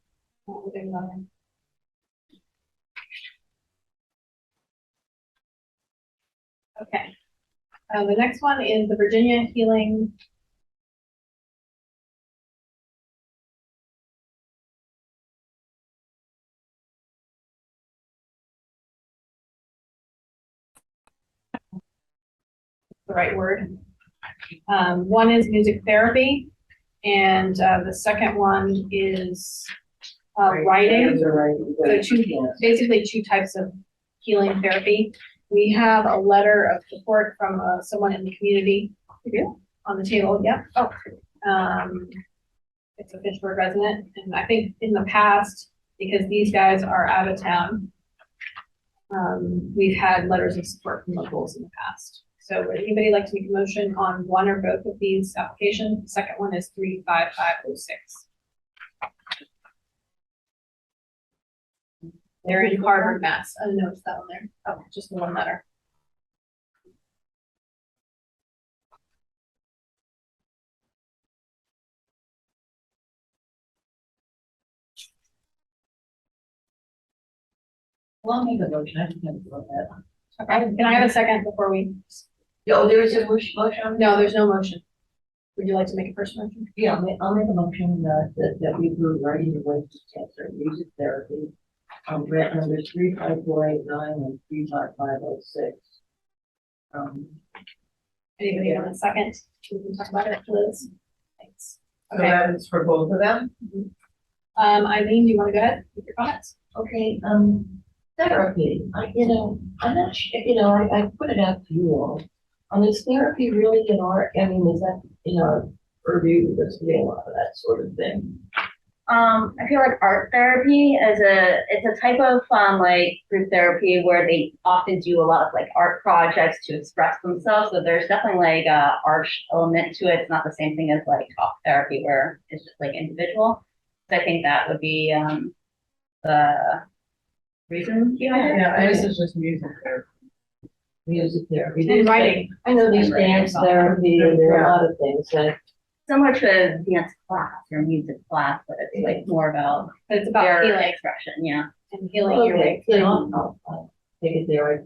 Okay. The next one is the Virginia Healing. The right word. One is music therapy, and the second one is writing. So basically two types of healing therapy. We have a letter of support from someone in the community. We do? On the table, yep. Oh. It's a Fitchburg resident, and I think in the past, because these guys are out of town, we've had letters of support from locals in the past. So would anybody like to make a motion on one or both of these applications? The second one is 35506. They're in Harvard, Mass. I noticed that on there. Oh, just the one letter. Well, I'll make a motion. I can vote that. Okay, can I have a second before we? Oh, there is a motion? No, there's no motion. Would you like to make a first motion? Yeah, I'll make a motion that we approve writing the way to cancer music therapy. Grant numbers 35489 and 35506. Anybody want a second? We can talk about it, Liz. Thanks. So Okay, that is for both of them? Eileen, do you want to go ahead with your comments? Okay, therapy, I'm not sure, I put it out to you all. Is therapy really in our, is that in our purview, because we get a lot of that sort of thing? I feel like art therapy it's a type of like group therapy where they often do a lot of like art projects to express themselves. So there's definitely like a art element to it. It's not the same thing as like talk therapy where it's just like individual. So I think that would be the reason behind it. Yeah, this is just music therapy. Music therapy. And writing. I know there's And writing dance as well. therapy, and there are a lot of things that. Similar to a dance class or music class, but it's like more about But it's about their healing expression. Yeah. and healing your way. I'll take it there. I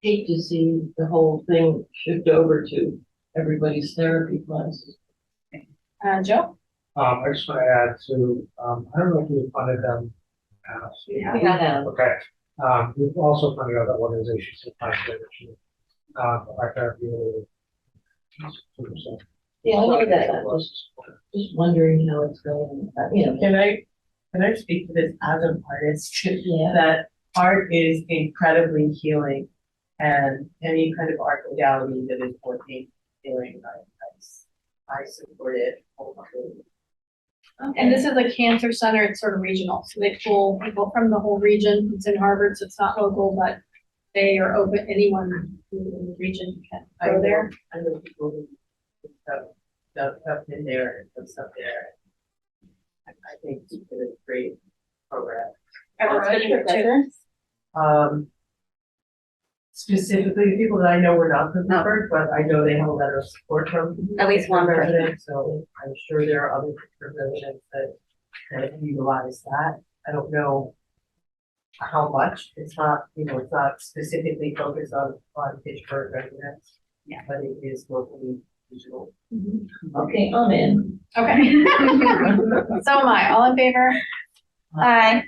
hate to see the whole thing shift over to everybody's therapy classes. Joe? I just want to add to, I don't know if we funded them. We have, Okay, we've also funded other organizations in my state, our therapy. yeah, I know that, I was just wondering how it's going, Can I speak to this as an artist? Yeah. That art is incredibly healing, and any kind of art modality that is working healing, I support it wholeheartedly. And this is a cancer center, it's sort of regional, so they pull people from the whole region, it's in Harvard, so it's not local, but they are open, anyone who in the region can go there. I know people who have been there and done stuff there. I think it's been a great program. Are those Fitchburg residents? Specifically, the people that I know were not from Fitchburg, but I know they have a letter of support from. At least one Fitchburg person. residents, so I'm sure there are other Fitchburg residents that utilize that. I don't know how much, it's not, it's not specifically focused on Fitchburg residents. Yeah. But it is locally regional. okay, I'm in. Okay. So am I, all in favor? Aye.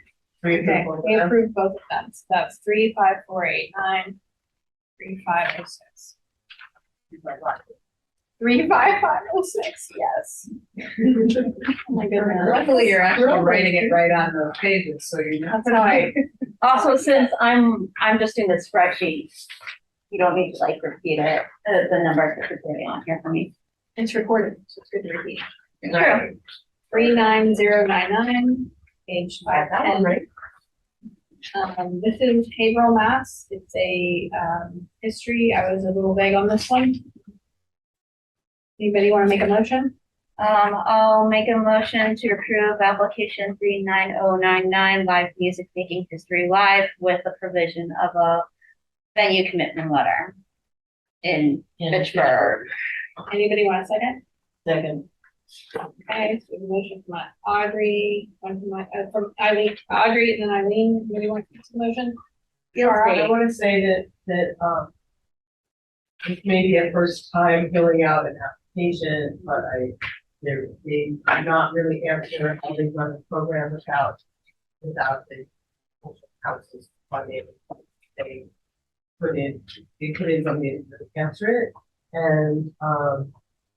Okay, we approve both of them, so that's 35489, 35506. 35506, yes. Oh my goodness. Luckily, you're actually writing it right on the pages, so you know. That's how I, Also, since I'm just doing the spreadsheet, you don't need to like repeat it, the numbers that you're putting on here for me. it's recorded, so it's good to repeat. True. 39099, page That one, 510. right? This is behavioral maths. It's a history. I was a little vague on this one. Anybody want to make a motion? I'll make a motion to approve application 39099 live music making history live with the provision of a venue commitment letter in Fitchburg. Anybody want a second? Second, Okay, so the motion from Audrey, one from Eileen, Audrey, and then Eileen. Anybody want to make the motion? I want to say that it may be a first time filling out an application, but they do not really answer how they run the program without the council's funding. They put in something to answer it, and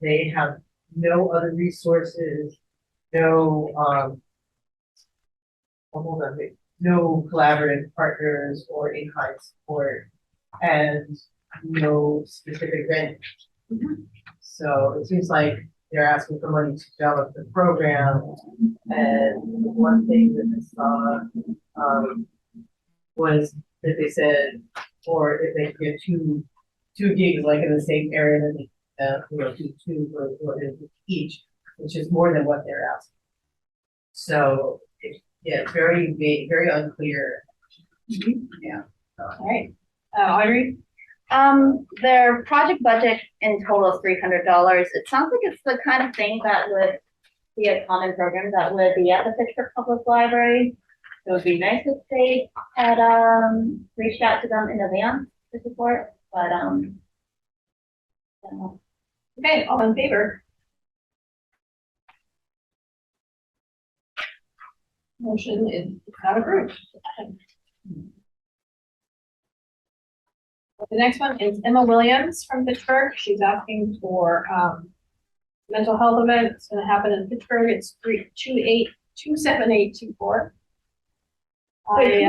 they have no other resources, no no collaborative partners or in-kind support, and no specific grant. So it seems like they're asking for money to develop the program. And one thing that I saw was that they said, or if they could get two gigs like in the same area, then they do two or each, which is more than what they're asking. So it's very vague, very unclear. Yeah. All right, Audrey? Their project budget in total is $300. It sounds like it's the kind of thing that would be a common program that would be at the Fitchburg Public Library. It would be nice if they had reached out to them in advance to support, but Okay, all in favor? Motion is not approved. The next one is Emma Williams from Fitchburg. She's asking for mental health event. It's going to happen in Fitchburg. It's 27824. wait,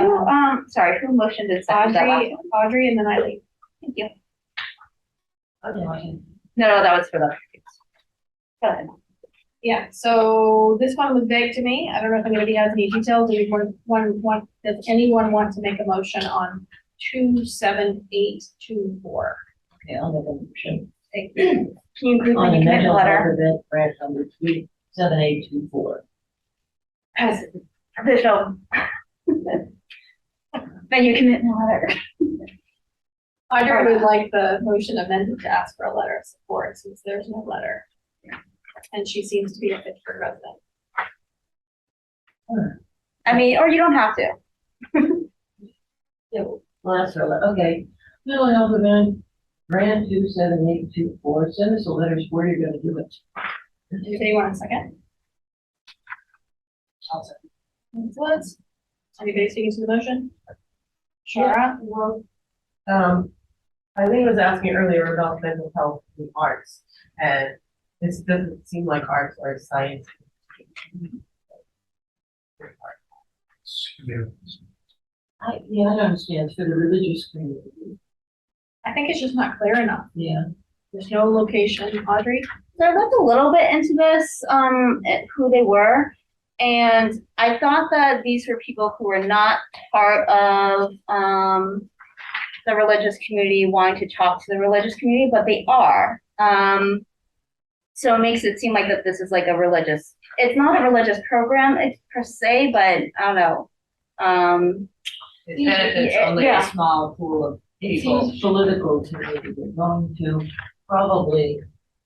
sorry, who motioned and seconded that last one? Audrey, and then Eileen. Thank you. okay, No, that was for the. Go ahead. Yeah, so this one was vague to me. I don't know if anybody has any details. Does anyone want to make a motion on 27824? okay, I'll make a motion. Thank you. Can you include On the the commitment mental health letter? event, grant number 37824. As official. Venue commitment letter. Audrey would like the motion amended to ask for a letter of support since there's no letter. And she seems to be a Fitchburg resident. I mean, or you don't have to. Yeah, well, that's all, okay. Mental health event, Grant 27824, send us a letter where you're gonna do it. Do you want a second? I'll say. Liz? Anybody speaking to the motion? Shara? Well, Eileen was asking earlier about mental health and arts, and this doesn't seem like arts or science. Yeah, I don't understand, it's for the religious community. I think it's just not clear enough. Yeah. There's no location. Audrey? So I looked a little bit into this, at who they were, and I thought that these were people who were not part of, the religious community wanting to talk to the religious community, but they are. So it makes it seem like that this is like a religious, it's not a religious program per se, but I don't know. It benefits only a Yeah. small pool of It people. seems political to me. We're going to probably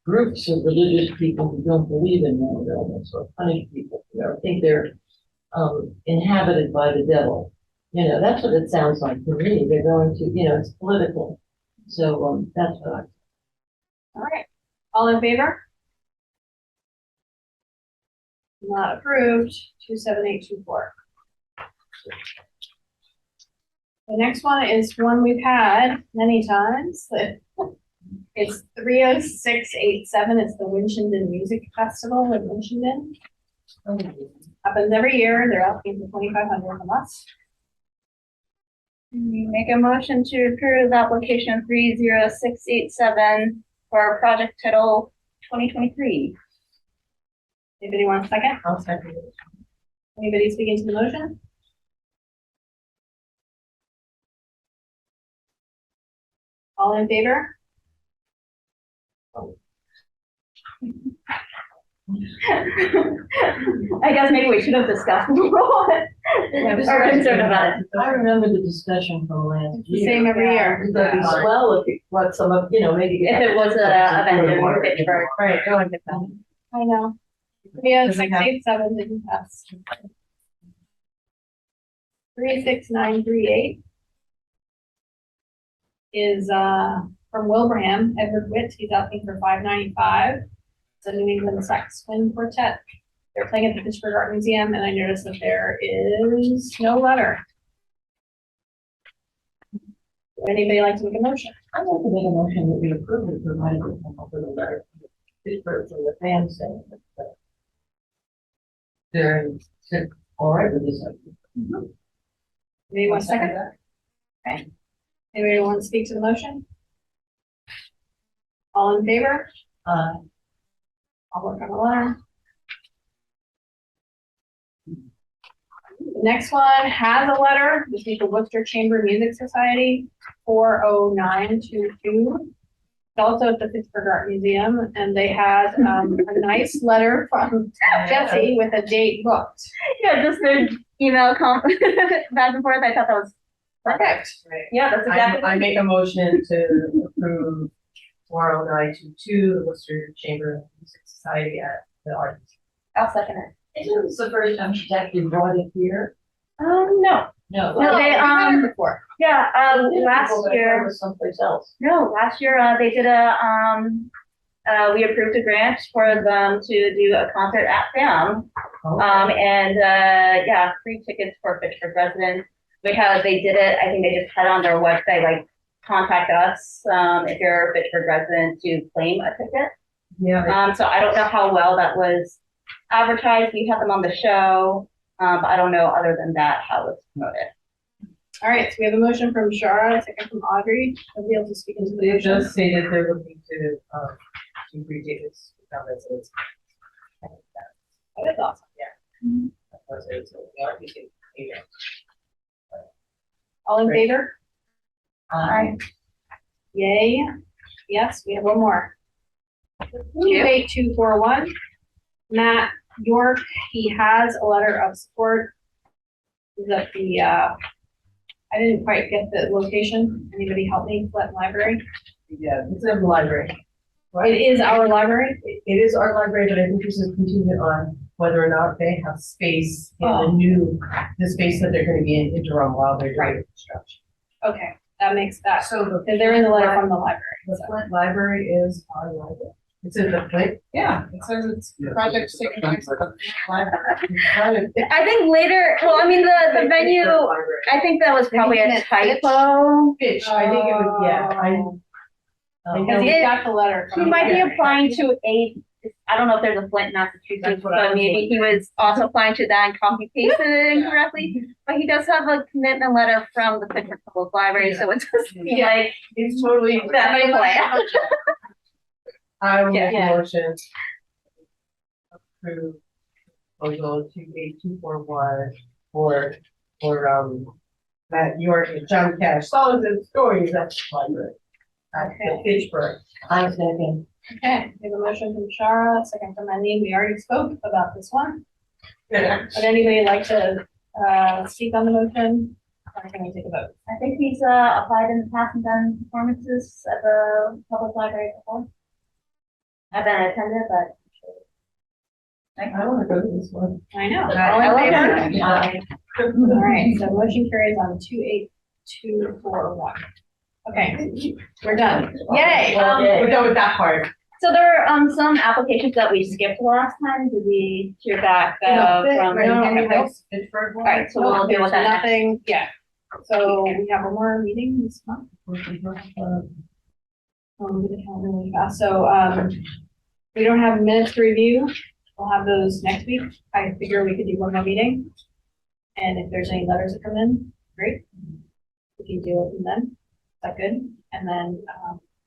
groups of religious people who don't believe in mental illness or punish people who think they're inhabited by the devil. You know, that's what it sounds like to me. They're going to, you know, it's political. So that's what I. All right. All in favor? Not approved. 27824. The next one is one we've had many times. It's 30687. It's the Winchendon Music Festival in Winchendon. Happens every year. They're asking for 2,500 from us. Make a motion to approve application 30687 for project title 2023. Anybody want a second? I'll second it. Anybody speaking to the motion? All in favor? I guess maybe we should have discussed more. Or concerned about it. I remember the discussion from last It's the year. same every year. It would be swell if it, what some of, you know, maybe. If it was a event in Fitchburg. Right, go and get that. I know. 30687 didn't pass. 36938 is from Wilbraham, Edward Witt. He's asking for 595. It's a New England Sax Twin Quartet. They're playing at the Fitchburg Art Museum, and I noticed that there is no letter. Would anybody like to make a motion? I'd like to make a motion that we approve it, provided we come up with a letter from Fitchburg from the fans saying that they're all right with this. Anybody want a second? Okay. Anybody want to speak to the motion? All in favor? I'll work on the letter. The next one has a letter. This is the Worcester Chamber Music Society, 40922. It's also at the Fitchburg Art Museum, and they had a nice letter from Jesse with a date booked. Yeah, just their email back and forth. I thought that was Perfect. Right. Yeah, that's exactly. I make a motion to approve 40922, the Worcester Chamber of Music Society at the Art Museum. I'll second it. Isn't this the first time she's actually brought it here? No. No. No, Well, they, we've had it before. Yeah, last People that year. was someplace else. No, last year, they did we approved a grant for them to do a concert at FAM. Yeah, free tickets for Fitchburg residents, because they did it, I think they just had on their website, like, contact us, if you're a Fitchburg resident to claim a ticket. Yeah. So I don't know how well that was advertised. We had them on the show, but I don't know, other than that, how it's promoted. All right, so we have a motion from Shara, a second from Audrey. I'll be able to speak into the They motion. just stated they're looking to free tickets to come residents. That's awesome. All in Great. favor? Aye. Yay. Yes, we have one more. 28241. Matt York, he has a letter of support. He's at the, I didn't quite get the location. Anybody help me? Fletton Library. Yeah, it's in the library. It is our library. It is our library, but I think this is contingent on whether or not they have space in the space that they're gonna be in interim while they're doing Right. construction. Okay. that makes that, So the. because there is a letter from the library. The so. Flint Library is our library. It's in the Flint. Yeah, it says it's project significant. Library. I think later, well, I mean, the venue, I think that was probably a typo. Fitch, I think it was, yeah, Because he's got the letter He from. might be the applying to I don't know if there's a Flint, Massachusetts, That's what I but was maybe he was also applying to that and copy pasted it incorrectly. But he does have a commitment letter from the Fitchburg Public Library, so it's just be like, It's totally. that may play out. I will make a Yeah. motion. Approve proposal 28241 for Matt York and John Cash, songs and stories at the library. At the Fitchburg. I'm second. Okay, we have a motion from Shara, second from Eileen. We already spoke about this one. Yeah. Would anybody like to, speak on the motion? Or can we take a vote? I think he's applied in the past and done performances at the public library before. I've been attended, but. I wanna go to this one. I know. I All love in him. favor? All right, so motion carries on 28241. Okay, we're done. Yay! We're done with that part. So there are some applications that we skipped last time. Did we hear back from? Pittsburgh one. All right, so we'll deal with that next. Nothing, yeah. So we have one more meeting this month. We'll do the calendar really fast. So, we don't have minutes to review. We'll have those next week. I figure we could do one more meeting. And if there's any letters that come in, great. We can deal with them then. Is that good? And then,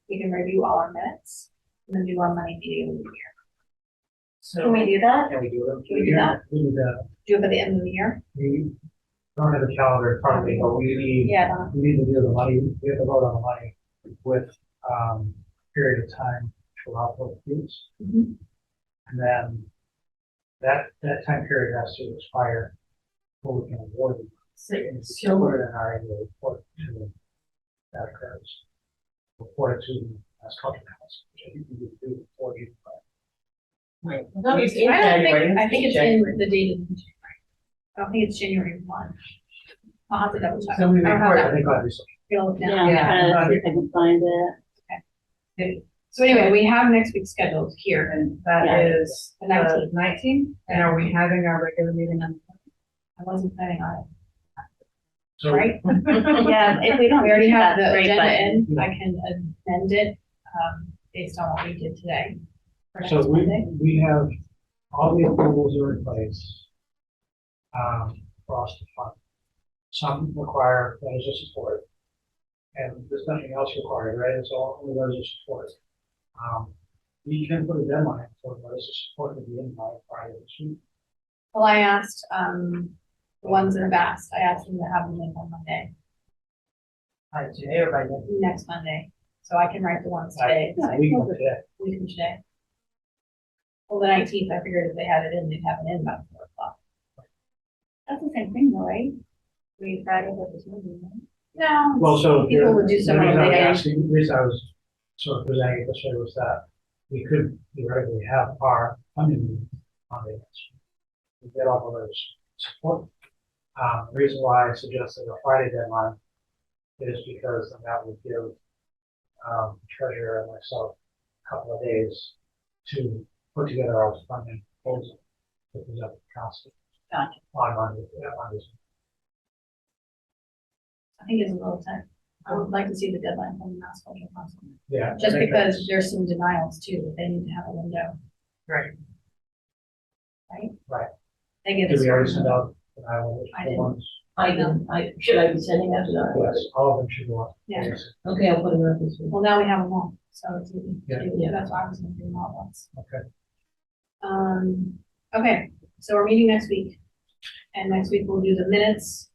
we can review all our minutes and then do our money meeting of the year. Can we do that? Can we do it? Can we do that? We need to, Do it at the end of the year? we don't have a calendar in front of me, but we need, Yeah, we need to do the money, we have to vote on the money with, period of time to allow for use. Mhm. And then that time period has to expire before we can award it. It's similar in our annual report to that occurs. Report it to the Mass Culture Council, which I think we would do before you. Right. I don't think, I think it's in the date of January. I don't think it's January 1. I'll have to double check. So we I don't have report, that. I think obviously. We'll look Yeah, now. I'm Yeah. trying to see if I can find it. So anyway, we have next week scheduled here. And that Yeah. is The 19th. 19th, and are we having our regular meeting on? I wasn't planning on So it, right? Yeah, if we don't. We already have that's the great, agenda but- in. I can amend it, based on what we did today. for next So Monday. we have, all the approvals are in place. For us to fund. Some require letters of support. And there's nothing else required, right? It's all only letters of support. We can put a deadline for letters of support to be in by Friday this week. Well, I asked, the ones that have asked, I asked them to have them in on Monday, Today or by next Monday. So I can write the ones today, A week from today. week from today. Well, the 19th, I figured if they had it in, they'd have it in by 4:00. That's the same thing though, right? We Friday with this movie, right? No. Well, so. People would do some the of reason I was it. asking, the reason I was sort of presenting it this way was that we could theoretically have our funding meeting on the next week. We get all of those support. The reason why I suggested a Friday deadline is because then that would give treasurer and myself a couple of days to put together our funding proposal to present to council. Gotcha. On Monday, on this. I think it's a little tight. I would like to see the deadline from the Mass Culture Council, Yeah. just I think because that's- there's some denials too, that they need to have a window, Right. right? Right. They give Did us. we already send out the Iowa I didn't. ones? Should I be sending that to them? Yes, all of them should go out. Yeah. Yes. Okay, I'll put it up this week. Well, now we have them all, so it's easy. Yeah. to do. That's why I was gonna do them all at once. Okay. Okay, so we're meeting next week. And next week we'll do the minutes.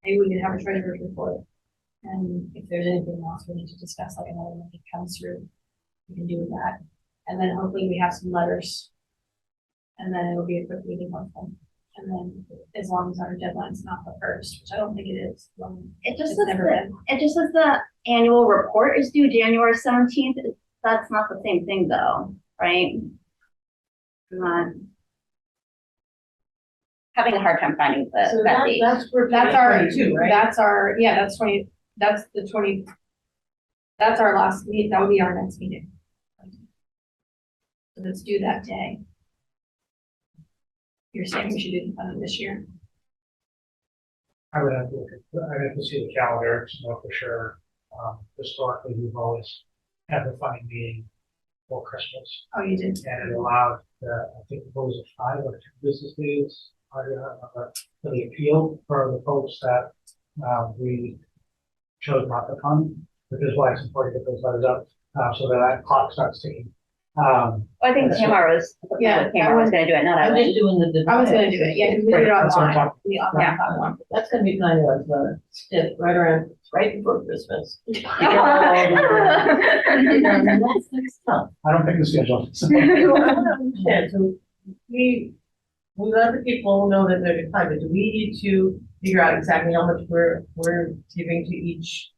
Maybe we can have a treasurer's report. And if there's anything else we need to discuss, like another one that comes through, we can do with that. And then hopefully we have some letters. And then it'll be a quick meeting with them. And then as long as our deadline's not the first, which I don't think it is. It just It's says never that, been. it just says the annual report is due January 17th. That's not the same thing though, right? I'm not having a hard time finding So that date. that's for. That's our, 2022, right? that's our, yeah, that's that's the 20. That's our last meet, that would be our next meeting. So let's do that day. You're saying we should do the funding this year? I would have to, I'd have to see the calendar to know for sure. Historically, we've always had the funding meeting for Christmas. Oh, you did? And it allowed, I think it was 5 or 2 business days for the appeal for the folks that we chose not to fund, which is why it's important to get those letters up, so that clock starts ticking. Well, I think Tamara was, Yeah, Tamara was gonna do it, not I'm I. just doing the. I was gonna do it, yeah, because we did it That's what I'm online, talking the online platform. That's gonna be kind of stiff, right before Christmas. That's tough. I don't pick the schedule. Yeah, so we let the people know that they're declined, but do we need to figure out exactly how much we're giving to each?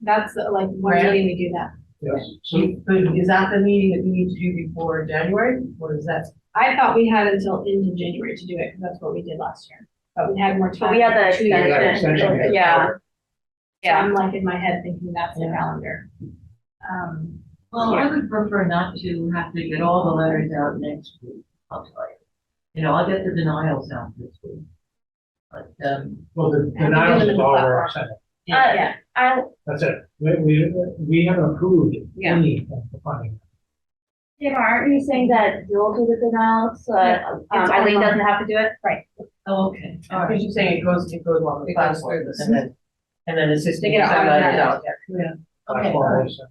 That's like one Right. meeting we do that. Yes, so But is that the meeting that we need to do before January, or is that? I thought we had until into January to do it, because that's what we did last year. But we had more time. But we had the 2 years. extension, yeah, So yeah. I'm like in my head thinking that's the Yeah. calendar. Well, I would prefer not to have to get all the letters out next week, I'll tell you. You know, I'll get the denials out this week. But, well, the do denials them in is the all platform. we're sending. Yeah, That's it. We haven't approved Yeah. any of the funding. Tamara, aren't you saying that you'll do the denials, it's Eileen online. doesn't have to do it? right. oh, okay, all Because right. you're saying it goes on the It goes platform, through the and then the system. They get it send letters automatic. out. Yeah. Okay, Platform all right. also.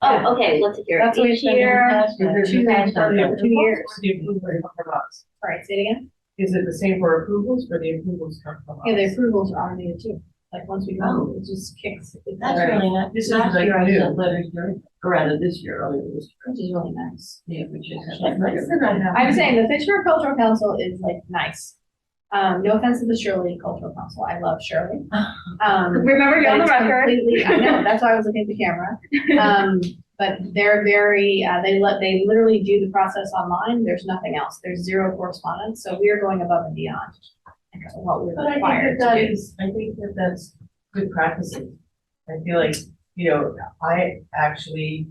Oh, okay, let's hear it. That's what Each it's been year, Is it the same for the for 2 years. approvals, or the approvals come from us? All right, say it again. Is it the same for approvals, or the approvals come from us? Yeah, the approvals are automated too. Like once we go, it just kicks. It's That's very- really nice. This is Last like year I new. sent letters during, or rather this year, earlier this year. Which is really nice. Yeah, which is. I'm saying the Fitchburg Cultural Council is like nice. No offense to the Shirley Cultural Council. I love Shirley. remember, you're on the But it's record. completely- I know, that's why I was looking at the camera. But they're very, they literally do the process online. There's nothing else. There's zero correspondence. So we are going above and beyond what we're But I think required that to do. I think that that's good practices. I feel like, you know, I actually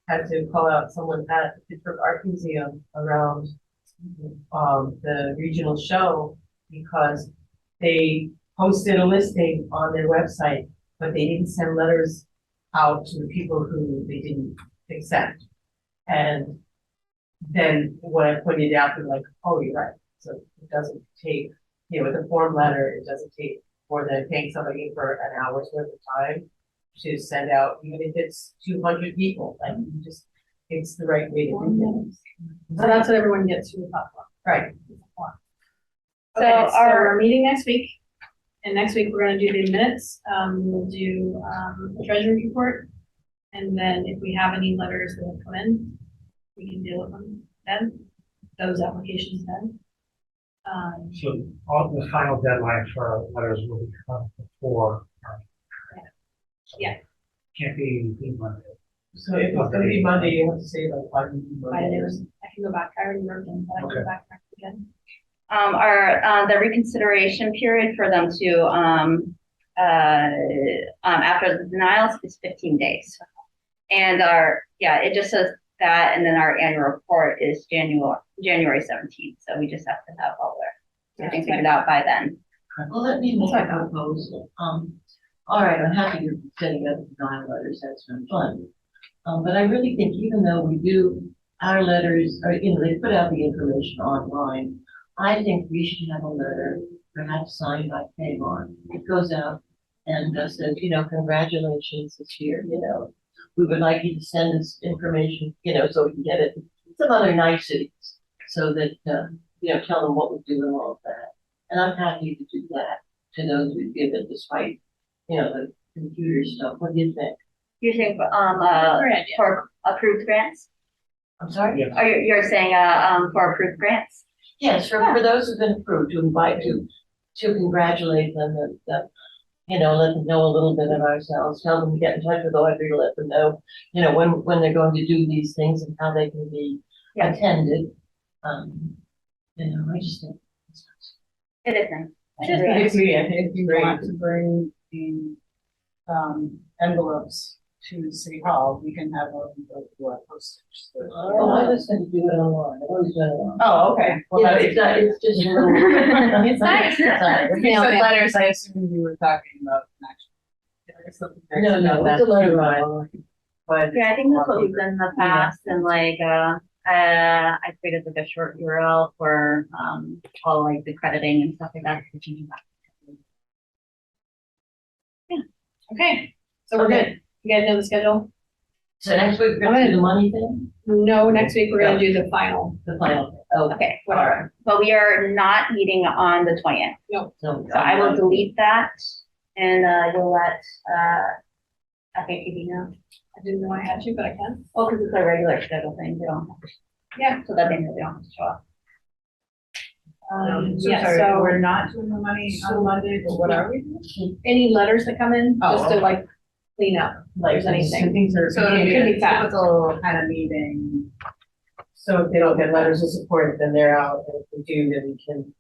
had to call out someone at the Fitchburg Art Museum around the regional show because they posted a listing on their website, but they didn't send letters out to the people who they didn't accept. And then when I pointed it out, they're like, oh, you're right. So it doesn't take, you know, with a form letter, it doesn't take more than paying somebody for an hour's worth of time to send out, even if it's 200 people, like you just, it's the right way to do things. So that's what everyone gets through the platform. Right. So Okay, so our- our meeting next week, and next week we're gonna do the minutes, we'll do, the treasury report. And then if we have any letters that have come in, we can deal with them then, those applications then. So all the final deadline for letters will be before. Yeah. Can't be Monday. So if it's gonna be Monday, you have to say like, why do you do I Monday? can go back, I already wrote them, but I can Okay. go back again. The reconsideration period for them to, after the denials is 15 days. And it just says that, and then our annual report is January 17th, so we just have to have all the everything figured out by then. Well, let me make a proposal. All right, I'm happy you're setting up denial letters, that's been fun. But I really think even though we do our letters, or, you know, they put out the information online, I think we should have a letter, perhaps signed by Tamar. It goes out and says, you know, congratulations this year, you know. We would like you to send us information, you know, so we can get it. Some other niceties, so that, you know, tell them what we do and all of that. And I'm happy to do that to those we've given, despite, you know, the computer stuff. What do you think? You're saying, Great idea. for approved grants? I'm sorry? Yes. Or you're saying, for approved grants? Yes, for those who've been approved, to invite to congratulate them and, you know, let them know a little bit of ourselves, tell them to get in touch with Audrey to let them know, you know, when they're going to do these things and how they can be Yeah. attended. You know, I just think. It is nice. It is nice. If we If you great. want to bring in envelopes to City Hall, we can have them go to our postage. Oh, I was gonna do it online, I've always done it online. Oh, okay. You know, it's not, it's just a little. It's nice. If you said letters, I assumed you were talking about an actual. No, it's a letter online. But. Yeah, I think that's what we've done in the past, and like, I created like a short URL for, all like the crediting and stuff like that. for changing that. Okay, so we're good. You guys know the schedule? So next week, we're gonna do the money thing, No, next week we're gonna do the final. the final, oh, Okay, Whatever. but we are not meeting on the 20th, no. so I will delete that, and, you'll let, FAPD know. I didn't know I had to, but I can. Oh, because it's a regular schedule thing, they don't have to. Yeah. So that means they don't have to show up. Yeah, Sorry, so we're not doing the money on Monday, but what are we doing? any letters that come in, Oh, just to okay. like clean up, if there's anything. Things are. So it'll be Could be a fast. typical kind of meeting. So if they don't get letters of support, then they're out, and if we do, then we can.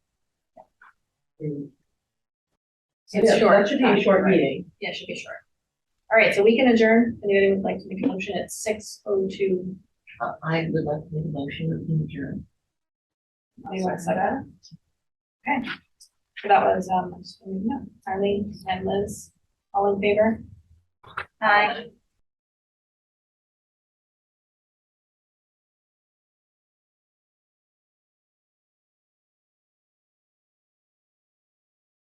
It's short. That should be a short meeting. Yeah, it should be short. All right, so we can adjourn. Anybody would like to make a motion at 6:02? I would like to make a motion with the adjourn. Anyone second? Okay, so that was, Arlene and Liz, all in favor? Hi.